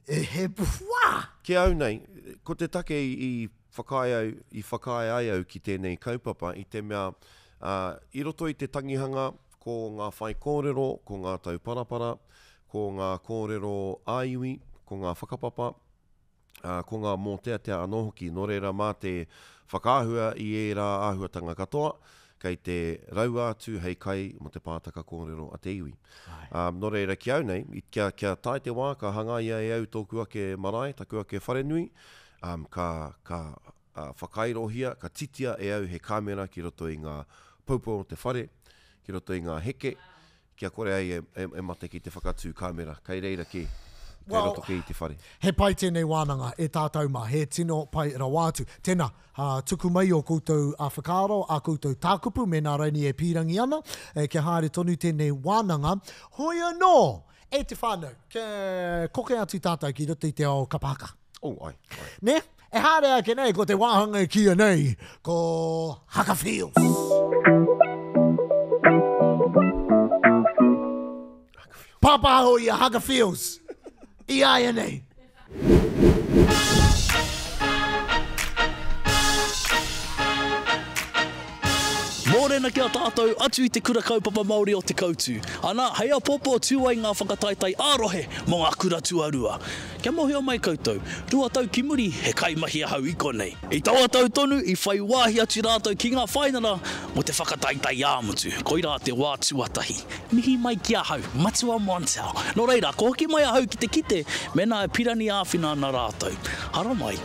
He puhua! Ke au nei, ko te take i whakae ai au ki tēnei kaupapa, i te mea, i roto i te tangihanga, ko ngā whai kōrero, ko ngā tau parapara, ko ngā kōrero āiwi, ko ngā whakapapa, ko ngā mōteatea anō hoki, nō reira mā te whakaahua i e rā āhuatanga katoa, kei te rau atu hei kai mo te pātaka kōrero a te iwi. Nō reira ki au nei, kia tai te wā, ka hanga ia e au tōku ake marae, taku ake wharenui, ka whakairohia, ka titia e au he kāmera ki roto i ngā paupau o te whare, ki roto i ngā heke, kia kore ai e mate ki te whakatū kāmera, kai reira ki. Roto ki te whare. He pai tēnei wānanga e tātou mā, he tino pai rawātu. Tēnā, tuku mai o koutou a whakaro, a koutou tākupu, me nā raini e pīrangi ana, kia haere tonu tēnei wānanga. Hoi anō, e te whānau, ke koke atu tātou ki roto i te ao kapaka. Ai. Ne? E haere ake nei, ko te wāhanga e kia nei, ko haka feels. Pāpāho i a haka feels. I ai nei. Mōrena kia tātou atu i te kura kaupapa Māori o te Koutu. Ana, hei a popo tūai ngā whakataetae ārohe mō ngā kura tuarua. Kia mohio mai koutou, rua tau ki muri he kaimahi ahau i konei. I taua tau tonu i whai wāhi atu rātou ki ngā whainara mo te whakataetae āmutu. Koira te wā tuatahi. Mihi mai ki ahau, matua moantau. Nō reira, ko hoki mai ahau ki te kite, mena e pirani āwhina na rātou. Hara mai.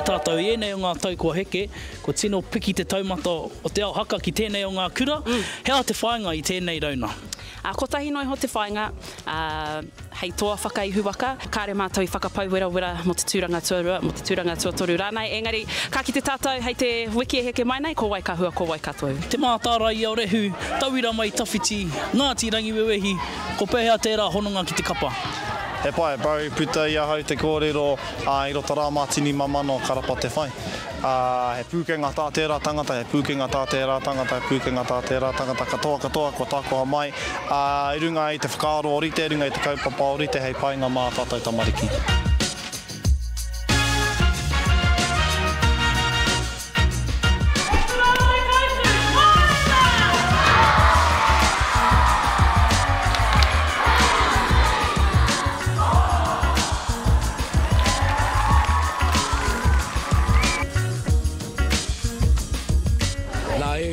tātou ēnei o ngā tau kua heke, ko tino piki te taumata o te ao haka ki tēnei o ngā kura, hea te whainga i tēnei rauna. Ko tahi noi ho te whainga, hei toa whakaihu waka, kāre mātou I whakapauwera mo te tūranga tuarua, mo te tūranga tuatoru rānei, engari, kā ki te tātou, hei te wiki e heke mai nei, ko wai ka hua, ko wai katoa. Te mātāra I au rehu, tauira mai tawhiti, Ngāti rangi wewehi, ko pēhea tērā hononga ki te kapa. He pai, bau puta I ahau te kōrero I roto rā mātini mamano karapa te whai. He pūkenga tā tērā tangata, he pūkenga tā tērā tangata, he pūkenga tā tērā tangata, katoa, ko tākoha mai. I runga I te whakaaro o rite, runga I te kaupapa o rite, hei painga mā tātou tamariki.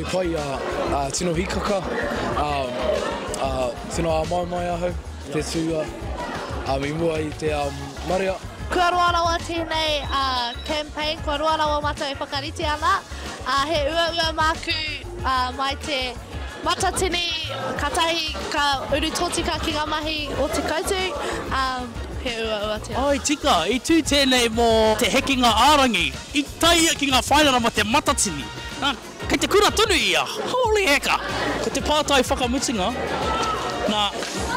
Pai tino hikaka, tino mai ahau, te tua, I mua I te maria. Kua ruarawa tēnei campaign, kua ruarawa mātou e whakarite ana. He ua māku mai te matatini, katahi ka uru tōtika ki ngā mahi o te koutu. He ua tēnei. Ai tika, I tū tēnei mō te hekinga ārangi, I taia ki ngā whainara mo te matatini. Kei te kura tonu ia, holy heka! Ko te pātai whakamutinga. Nā,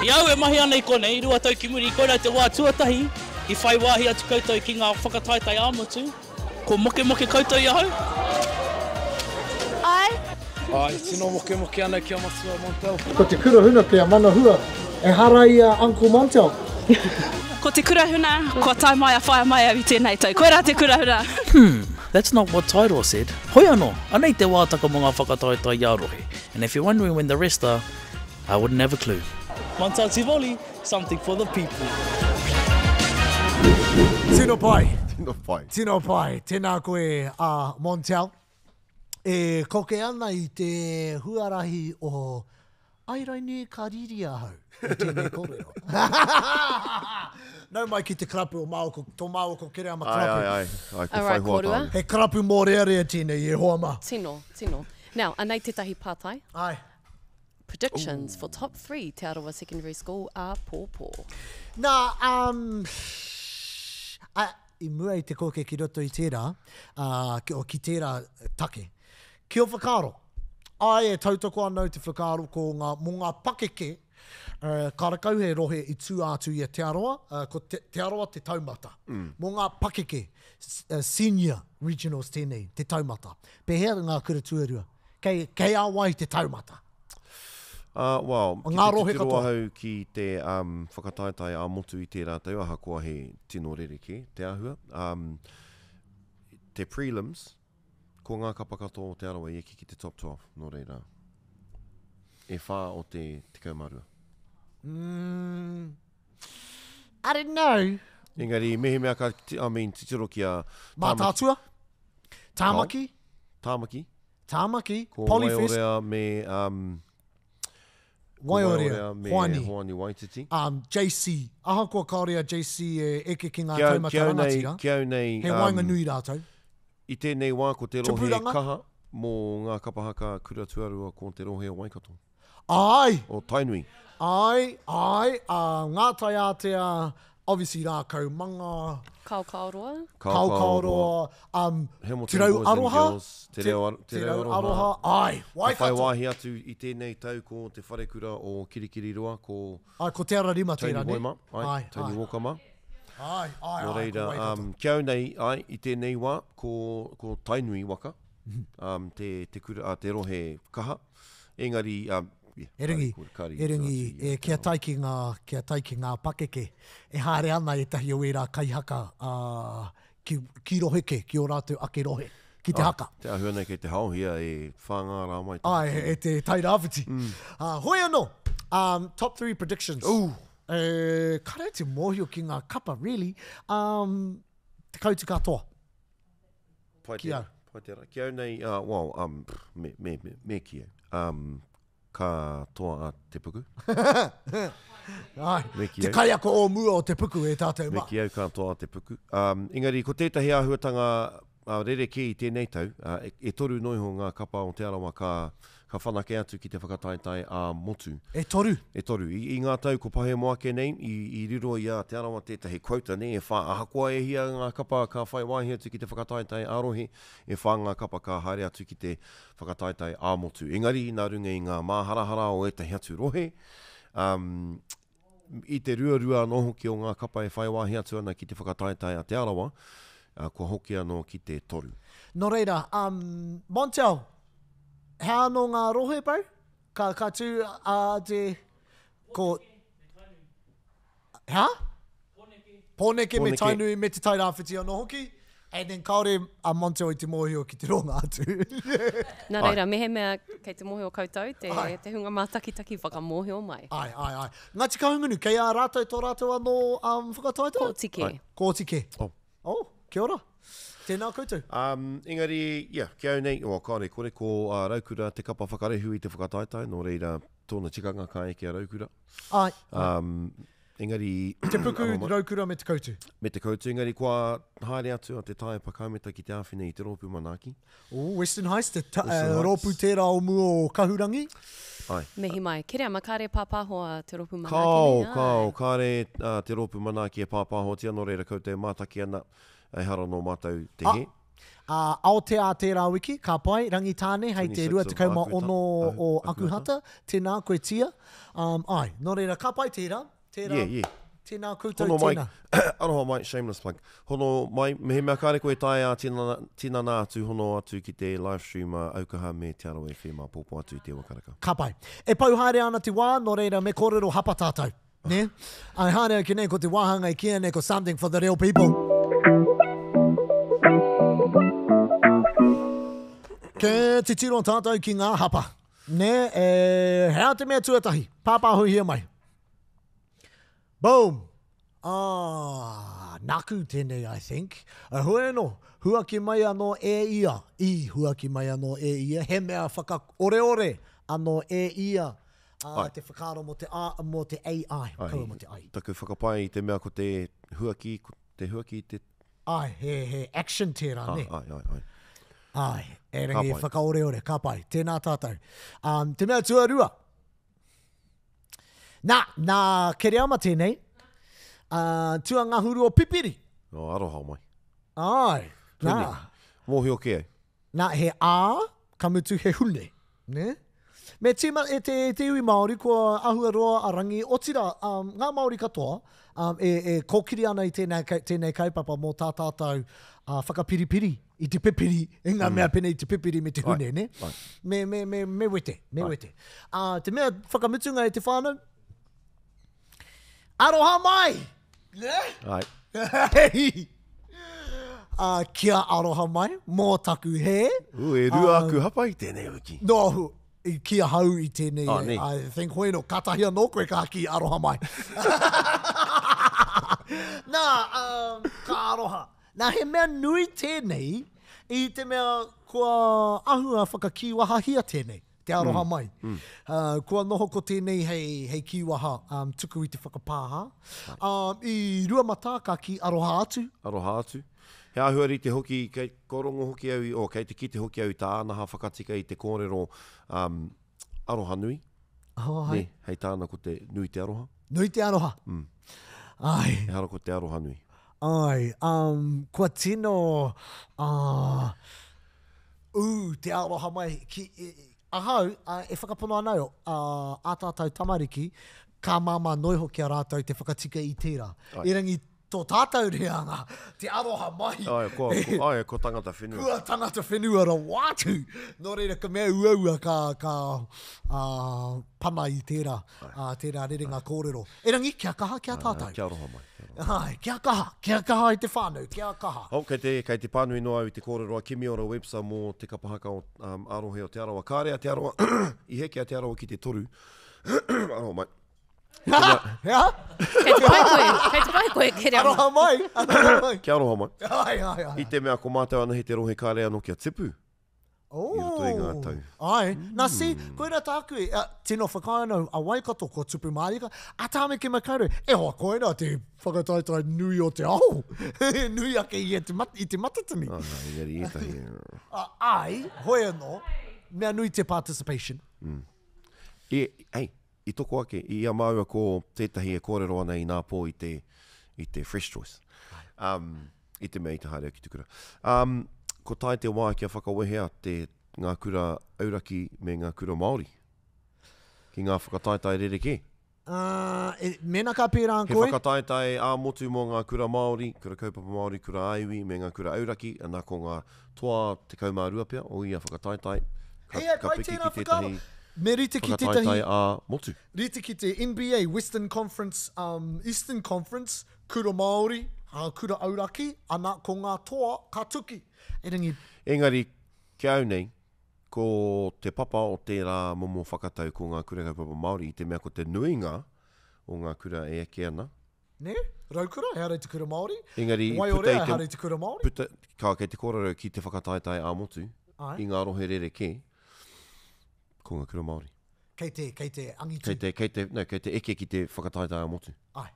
I au e mahi ana I konei, I rua tau ki muri, I koina te wā tuatahi, I whai wāhi atu koutou ki ngā whakataetae āmutu. Ko moke koutou I ahau. Ai, tino moke ana ki a Matua Montel. Ko te kura huna kia mana hua, e hara I Uncle Montel. Ko te kura huna, ko tai mai a whaia mai awi tēnei tau. Koe rā te kura huna. That's not what Tairoa said. Hoi anō, anei te wātaka mo ngā whakataetae I arohe. And if you're wondering when the rest are, I wouldn't have a clue. Mantati Voli, something for the people. Tino pai. Tino pai. Tino pai. Tēnā koe Montel. E koke ana I te huarahi o Airaine Kariri ahau. I tēnei kōrero. Nau mai ki te karapu o Māoko, tō Māoko kere ama karapu. Ai, ko Alright, whai hoa kōrua. tāna. He karapu mō rea tēnei e hoa ma. Tino. Now, anei te tahi pātai. Ai. Predictions for top 3 Te Arawa Secondary School are pōpō. Nā, I mua I te koke ki roto I tērā, o ki tērā take. Ki o whakaaro. Ai e tautoko anau te whakaaro ko mō ngā pakeke, karakau he rohe I tū atu I Te Arawa, ko te Arawa te taumata. Mō ngā pakeke, senior regionals tēnei, te taumata. Pehea ngā kura tuarua. Kei awai te taumata. Well, Ngā rohe ki te tiro katoa. ahau ki te whakataetae a motu I tērā tau, aha koa he tino rereke, te ahua. Te prelims, ko ngā kapa katoa o Te Arawa I eki ki te top 12, no reira. E whā o te kaumarua. I don't know. Engari, mehe mea ka, te tiro ki a... Mātātua? Tāmaki? Tāmaki? Ko Polyfest? Waiorea me... Waiorea, Hoani. Hoani Waititi. JC. Aha kua kaurea JC eke ki ngā taumata rangatira. Kia au nei... He wainga nui rātou. I tēnei wā ko te rohe Tupuranga? kaha mō ngā kapahaka kura tuarua ko te rohe o Waikato. Ai! O Tainui. Ai! Ngā tai ātea, obviously rā kaumanga, Kaukaoroa. Kaukaoroa, Hamilton Te Rau Boys and Aroha. Girls, Te Rau Aroha. Ai! Ka whai Waikato. wāhi atu I tēnei tau ko te wharekura o Kirikiri Roa, ko Ai, ko Te Ararima Tony tērā, ne? Boima. Ai, Tony Walker ma. Ai, Nō reira, ko Waikato. kia au nei, ai, I tēnei wā, ko Tainui waka, te kura, te rohe kaha. Engari, E ringi, kia tai ki ngā pakeke, e haere ana e tahi o era kaihaka ki roheke, ki o rātou ake rohe, ki te haka. Te ahua nei kei te hauhia e whāngāra mai. Ai, e te tai rāwhiti. Hoi anō, top 3 predictions. Kare te mōhio ki ngā kapa, really. Te Koutu katoa. Kia. Kia au nei, me kia. Ka toa a te puku. Ai, te kaiako o mua o te puku e tātou Me ma. ki au ka toa a te puku. Engari, ko tētahi āhuatanga rere ki I tēnei tau, e toru noiho ngā kapa o Te Arawa ka whanake atu ki te whakataetae a motu. E toru? E toru. I ngā tau ko pahe moake nei, I riro I a Te Arawa tētahi quota nei, e wha ahakoa e hia ngā kapa ka whai wāhi atu ki te whakataetae a rohe, e wha ngā kapa ka haere atu ki te whakataetae a motu. Engari, nā runga I ngā māharahara o etahi atu rohe, I te ruarua anō hoki o ngā kapa e whai wāhi atu ana ki te whakataetae a Te Arawa, ko hoki anō ki te toru. Nō reira, Montel, he anō ngā rohe pau? Ka tū te... Ko... Ha? Pōneke me tainui me te tairāwhiti anō hoki. And then kaore a Montel I te mōhio ki te ronga atu. Nā reira, mehe mea kei te mōhio koutou, te hunga mātakitaki whakamōhio mai. Ai. Ngāti ka hungunu, kei a rātou tō rātou anō whakataetae? Kōtike. Kōtike. Kia ora. Tēnā koutou. Engari, kia au nei, kāre kore ko raukura te kapa whakarehu I te whakataetae, nō reira tōna tikanga ka eke a raukura. Engari... Te puku raukura me te koutu. Me te koutu, engari kua haere atu a te tae pakaumeta ki te awhine I te rōpu manaki. Western Heights, te rōpu tērā o mu o Kahurangi. Mehi mai, kere ama kāre pāpāhoa te rōpu manaki. Kāo, kāre te rōpu manaki e pāpāhoa tia, nō reira koutou mātaki ana, e hara no mātou te he. Aotearoa wiki, ka pai, rangi tāne, hei te rua te kauma ono o Akuhata, tēnā koe tia. Nō reira, ka pai tērā. Tēnā koutou tēnā. Aroha mai, shameless plug. Hono mai, mehe mea kāre koe tae a tina nā atu, hono atu ki te live stream aukaha me Te Arawa FM pōpō atu I te wakaraka. Ka pai. E pau haere ana te wā, nō reira me kōrero hapa tātou. Ne? Ai haere ki nei ko te wāhanga I kia nei ko something for the real people. Ke te tiro tātou ki ngā hapa. Ne? Hea te mea tuatahi. Pāpāhu hia mai. Boom! Naku tēnei, I think. Hoi no, hua ki mai anō e ia. Hua ki mai anō e ia. He mea whaka ore anō e ia. Te whakaro mo te AI. Kaua mo te AI. Taku whakapai I te mea ko te huaki, te... He action tērā, ne? Ai. E rangi whaka ore, ka pai. Tēnā tātou. Te mea tuarua. Nā kere ama tēnei, tua ngā huru o pipiri. Aroha mai. Nā. Mōhio ke ai. Nā he kamutu he hune. Ne? Me te iwi Māori, kua ahuaroa a rangi, o tira, ngā Māori katoa, e kōkiri ana I tēnei kaupapa mō tā tātou whakapiripiri I te pipiri, e ngā mea pene I te pipiri me te hune, ne? Me wete. Te mea whakamutunga I te whānau, aroha mai! Ai. Kia aroha mai, mō taku he. E rua aku hapa I tēnei wiki. No, kia hau I tēnei. Nei. I think hoi no, katahia no koe ka ki aroha mai. Ka aroha. Nā he mea nui tēnei, I te mea kua ahua whakakiwaha hia tēnei. Te aroha mai. Kua noho ko tēnei hei kiwaha tuku I te whakapāha. I rua mata ka ki aroha atu. He ahuari te hoki, kei korongo hoki au, kei te kite hoki au tā anaha whakatika I te kōrero aroha nui. Hei. Hei tāna ko te nui te aroha. Nui te aroha. Ai. He hara ko te aroha nui. Ai. Kua tino... te aroha mai. Ahau, e whakapono anau, a tātou tamariki, ka māma noi hoki a rātou te whakatika I tērā. I rangi tō tātou reanga, te aroha mai. Ko tangata whenua. Kua tangata whenua ra wātu. Nō reira ka mea uaua ka pana I tērā, tērā rerenga kōrero. E rangi, kia kaha, kia tātou. Kia aroha mai. Kia kaha I te whānau, kia kaha. Kei te pānui noa I te kōrero a Kimi ora websa mō te kapahaka o Arohe o Te Arawa. Kāre a Te Arawa, I heke a Te Arawa ki te toru. Aroha mai. Kei te pai koe, kere ama. Aroha mai. Kia aroha mai. Ai. I te mea ko mātou ana he te rohe kāre anō kia tipu. I roto i ngā tau. Ai, nā si, koe rā tāku tino whakaano a waikato ko tupu marika, a tāme ke makauru, hoa koe rā te whakataetai nui o te ao. Nui ake i te matatini. Engari i tahi. Ai, hoi anō, mea nui te participation. I toko ake, i a maua ko tētahi e kōrero ana i nā pō i te fresh choice. I te mea i te haere ki te kura. Ko tae te wā kia whakawehea ngā kura auraki me ngā kura Māori. Ki ngā whakataetai rereke. Mena ka pērā He koe? whakataetai ā-motu mō ngā kura Māori, kura kaupapa Māori, kura aiwi, me ngā kura auraki, anā ko ngā toa te kaumārua pia, o ia whakataetai. Ka piki ki tētahi whakataetai ā-motu. Rite ki te NBA, Western Conference, Eastern Conference, kura Māori, kura auraki, anā ko ngā toa ka tuki. Engari, kia au nei, ko te papa o tērā momo whakatau ko ngā kura kaupapa Māori, i te mea ko te nuinga o ngā kura e ake ana. Ne? Raukura, he arei te kura Māori. Engari, Wai o rea, he arei te kura Māori. Ka kei te kōrero ki te whakataetai ā-motu, i ngā rohe rereke, ko ngā kura Māori. Kei te angitu. Kei te eke ki te whakataetai ā-motu. Ai.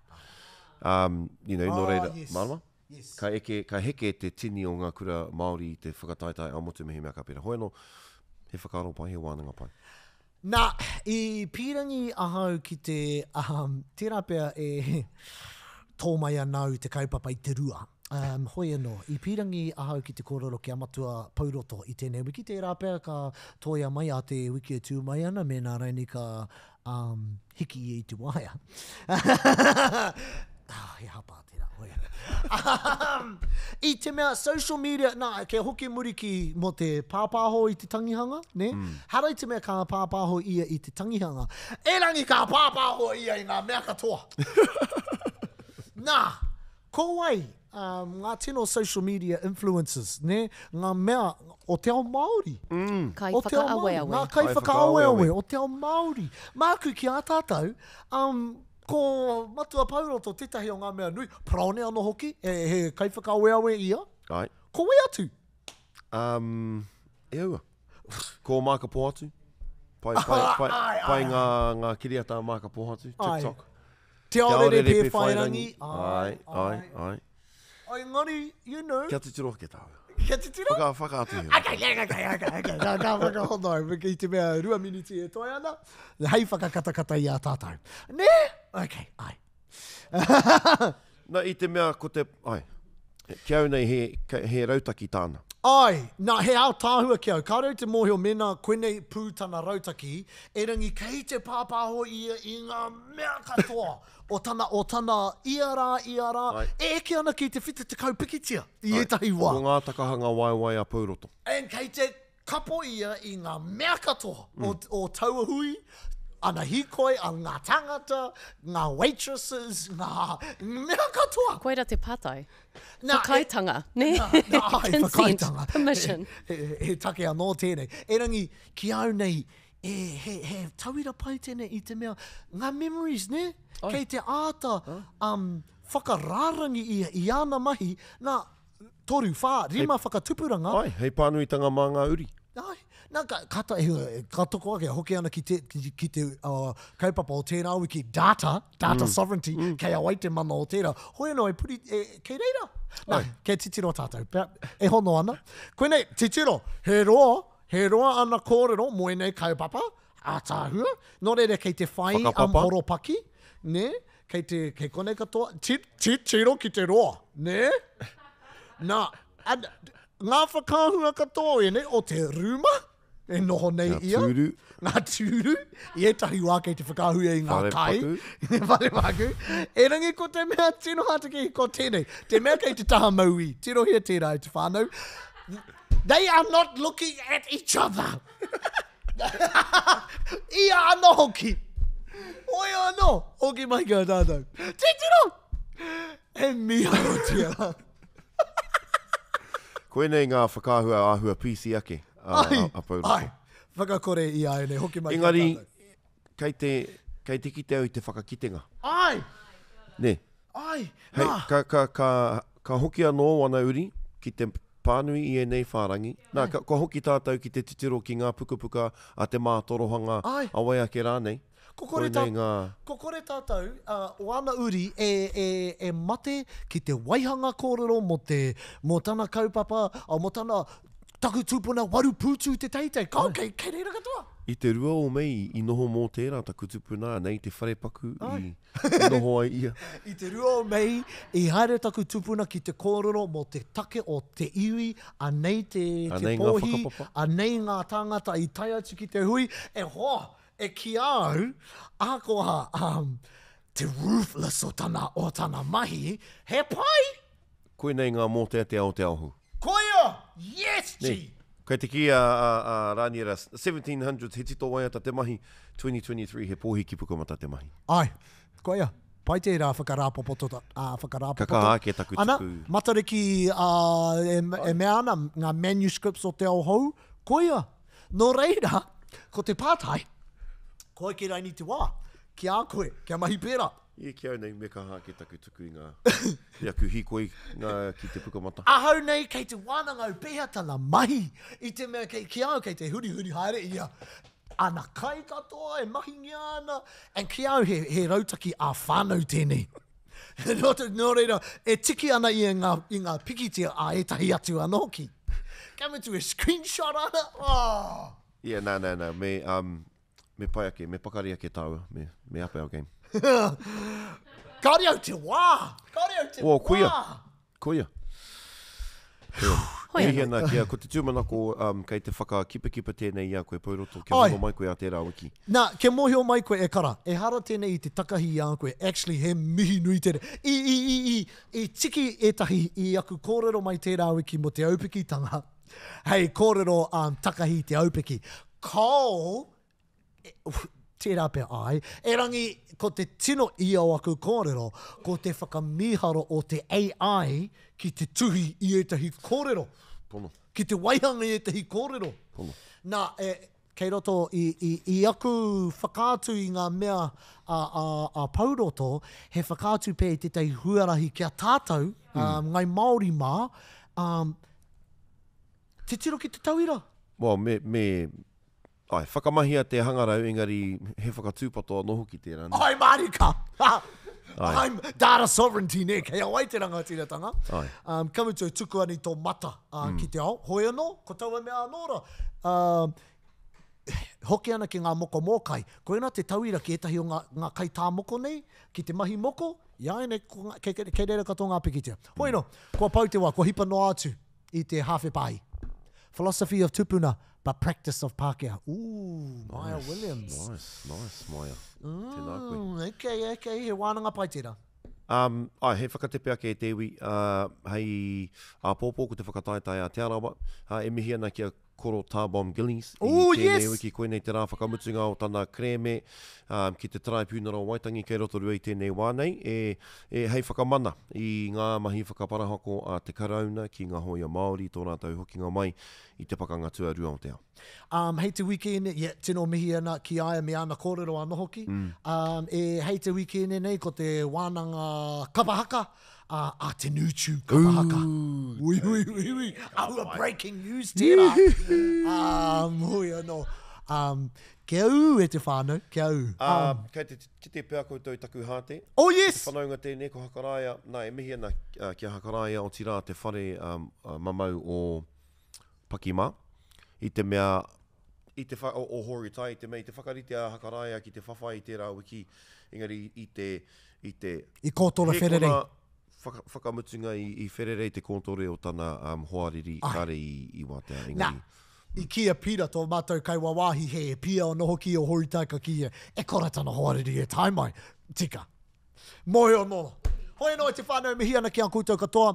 No reira, yes. marama? Yes. Ka heke te tini o ngā kura Māori i te whakataetai ā-motu me he mea ka pera. Hoi no, he whakaro pai, he wānanga pai. Nā, i pīrangi ahau ki te tērā pia e tō mai anau te kaupapa i te rua. Hoi anō, i pīrangi ahau ki te kōrero ki amatua pauroto i tēnei wiki, tērā pia ka tōia mai a te wiki e tū mai ana, me nā reini ka hiki i te waia. He hapa tērā, hoi anō. I te mea social media, ke hoki muri ki mo te pāpāho i te tangihanga, ne? Harai te mea ka pāpāho ia i te tangihanga. E rangi ka pāpāho ia i ngā mea katoa. Nā, ko wai, ngā tino social media influencers, ne? Ngā mea o te ao Māori. Kai whakaaweawe. Ngā kai whakaaweawe o te ao Māori. Māku ki a tātou, ko matua pauroto tētahi o ngā mea nui. Praone anō hoki, he kai whakaaweawe ia. Ai. Ko wea atu? E aua. Ko mākapo atu. Pai ngā kiriata mākapo atu. TikTok. Te aorere pē whairangi. Ai. Ai ngari, you know. Kia te tiro ke tāu. Kia te tiro? Whakaatu he. Ka whakahono. Ki te mea 2 miniti e toi ana. Hei whakakatakata i a tātou. Ne? Okay, ai. I te mea ko te... Ai. Kia au nei he rautaki tāna. Ai, nā he ao tāhua ki au. Ka rau te mōhio mena koenei pūtana rautaki, e rangi kei te pāpāho ia i ngā mea katoa. O tana iara, e eke ana ki te whita te kaupikitia i etahi wā. Ko ngā takahanga waiwai a pauroto. And kei te kapo ia i ngā mea katoa o tauahui, ana hikoi, a ngā tangata, ngā waitresses, ngā mea katoa. Koera te patai. Whakaitanga, ne? Consent, permission. He take anō tēnei. E rangi, ki au nei, he tauira pai tēnei i te mea, ngā memories, ne? Kei te āta, whakararangi i ana mahi, ngā toru whā, rima whakatupuranga. Ai, hei pānuitanga mā ngā uri. Ai, nā ka toko ake, hoki ana ki te kaupapa o tērā wiki, data sovereignty, kei awai te mana o tērā. Hoi anō, kei reira. Nā, kei titiro tātou, e hono ana. Koenei, titiro, he roa ana kōrero, moenei kaupapa, a tāhua, nō reire kei te whai horopaki, ne? Kei konei katoa, titiro ki te roa, ne? Nā, ngā whakahua katoa e ne, o te ruma, e noho nei ia. Ngā tūru. I etahi wā kei te whakahua i ngā kai. Whare paku. E rangi ko te mea tino hataki ko tēnei. Te mea kei te taha maui. Tino hia tērā i te whānau. They are not looking at each other. Ia anō hoki. Oi anō. Hoki mai ka tātou. Te tino. E mia o tia. Koe nei ngā whakahua ahua pisi ake. Ai, whakakore i ai nei, hoki mai. Engari, kei te kite au i te whakakitenga. Ai! Ne. Ai, hei, ka hoki anō wana uri, ki te pānui I nei whārangi. Nā, ko hoki tātou ki te titiro ki ngā pukapuka a te mātorohanga a waiake rānei. Ko kore tātou, wana uri e mate ki te waihanga kōrero mo tana kaupapa, mo tana taku tūpuna waru pūtū te teitei. Kei reira katoa. I te rua o mei, I noho mō tērā taku tupuna, nei te wharepaku I noho ai ia. I te rua o mei, I haere taku tupuna ki te kōrero mo te take o te iwi, anei te pōhi, anei ngā tāngata I tai atu ki te hui, e ki au, akoa te ruthless o tana mahi, he pai! Koe nei ngā mō te aohu. Koia! Yes, G! Kei te ki a rāniera 1700s, he tito waiata te mahi, 2023 he pōhi ki pukamata te mahi. Ai, koia. Pai te rā whakarāpopoto. Kaka ake taku tuku. Ana, matariki e mea ana, ngā manuscripts o te ao hou, koia. Nō reira, ko te pātai, koe ki raini te wā, ki a koe, kia mahi pēra. Ie ki au nei me kaha ke taku tuku I ngā iaku hikoi ki te pukamata. Ahau nei kei te wānanga o pēha tana mahi, I te mea ki au kei te huri haere ia. Ana kai katoa, e mahi ngia ana, and ki au he rautaki a whānau tēnei. Nō reira, e tiki ana I ngā pikitia a etahi atu anō ki. Come into a screenshot ana. Oh. Yeah, no, me pai ake, me pakari ake tāua, me ape au game. Kāre au te wā! Kuia. Hihena kia, ko te tūmanako kei te whakakipa tēnei ia koe pauroto, kia moho mai koe a tērā wiki. Nā, kia mohio mai koe e kara. E hara tēnei I te takahi ia koe. Actually, he mihi nui tere. I tiki etahi I aku kōrero mai tērā wiki mo te aupikitanga. Hei, kōrero takahi te aupiki. Tērā pe ai, e rangi ko te tino I au aku kōrero, ko te whakamiharo o te AI ki te tuhi I etahi kōrero. Pono. Ki te waihanga I etahi kōrero. Pono. Nā, kei roto I aku whakātu I ngā mea a pauroto, he whakātu pe I te tei huarahi kia tātou, ngai Māori mā, te tiro ki te tauira. Well, Ai, whakamahia te hangarau, engari he whakatūpato noho ki tērā. Ai, marika! I'm data sovereignty ne, kei awai te rangatiratanga. Kamutu tuku ani tō mata ki te ao. Hoi anō, ko taua mea anōra. Hoki ana ki ngā moko mōkai. Ko ena te tauira ki etahi o ngā kai tā moko nei, ki te mahi moko, iai ne, kei reira katoa ngā pikitia. Hoi no, kua pau te wā, kua hipa no atu I te hawhi pai. Philosophy of tupuna, but practice of Pākehā. Ooh, Maya Williams. Nice, Maya. Tēnā koe. Okay, he wānanga pai tērā. Ai, he whakatepe ake e tewi, hei a pōpō ko te whakataetae a Te Arawa, e mihi ana kia koro Tarbom Gillies. Oh, yes! I tēnei wiki koe nei te rā whakamutunga o tana kreme, ki te trai pūnara o Waitangi, kei roto rua I tēnei wānei, hei whakamana I ngā mahi whakaparahako a te karauna ki ngā hoia Māori, tō rātou hokinga mai I te pakanga tuarua o te ao. Hei te weekend, tino mihi ana ki aia me ana kōrero anō hoki. Hei te weekend nei ko te wānanga kapahaka, a te nūtū kapahaka. Ui. Aua breaking news tērā. Hui anō. Kia u e te whānau, kia u. Kei te pēa koutou taku hāte. Oh, yes! Whanaunga tēnei ko Hakaraia, nā e mihi ana kia Hakaraia o tira te whare mamau o Pakimā. I te mea, o Horitai, I te mea, I te whakarite a Hakaraia ki te whawhai I tērā wiki, engari I I kōtora whererei. Whakamutunga I whererei te kōtore o tana hoariri kare I wātea, engari. I kia pira tō mātou kai wawahi he e pia o noho ki o Horitai ka kia, e kora tana hoariri e tai mai. Tika. Moe o nono. Hoi no, te whānau mihi ana ki a koutou katoa,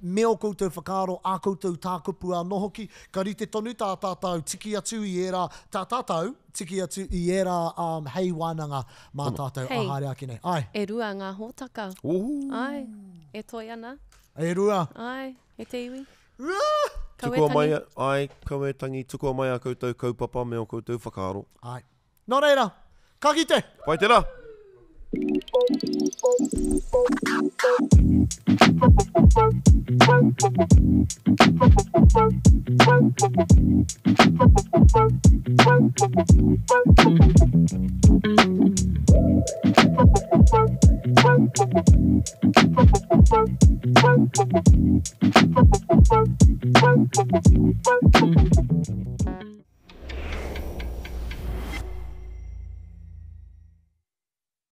me o koutou whakaaro, a koutou tākupu a nohoki, ka rite tonu tā tātou tiki atu I era, tā tātou tiki atu I era hei wānanga mā tātou a haere ake nei. Ai. E rua ngā hōtaka. Ai, e toi ana. E rua. Ai, e te iwi. Tukua mai, ai, kaue tangi, tukua mai a koutou kaupapa me o koutou whakaaro. Ai. Nō reira, ka kite. Pai tērā.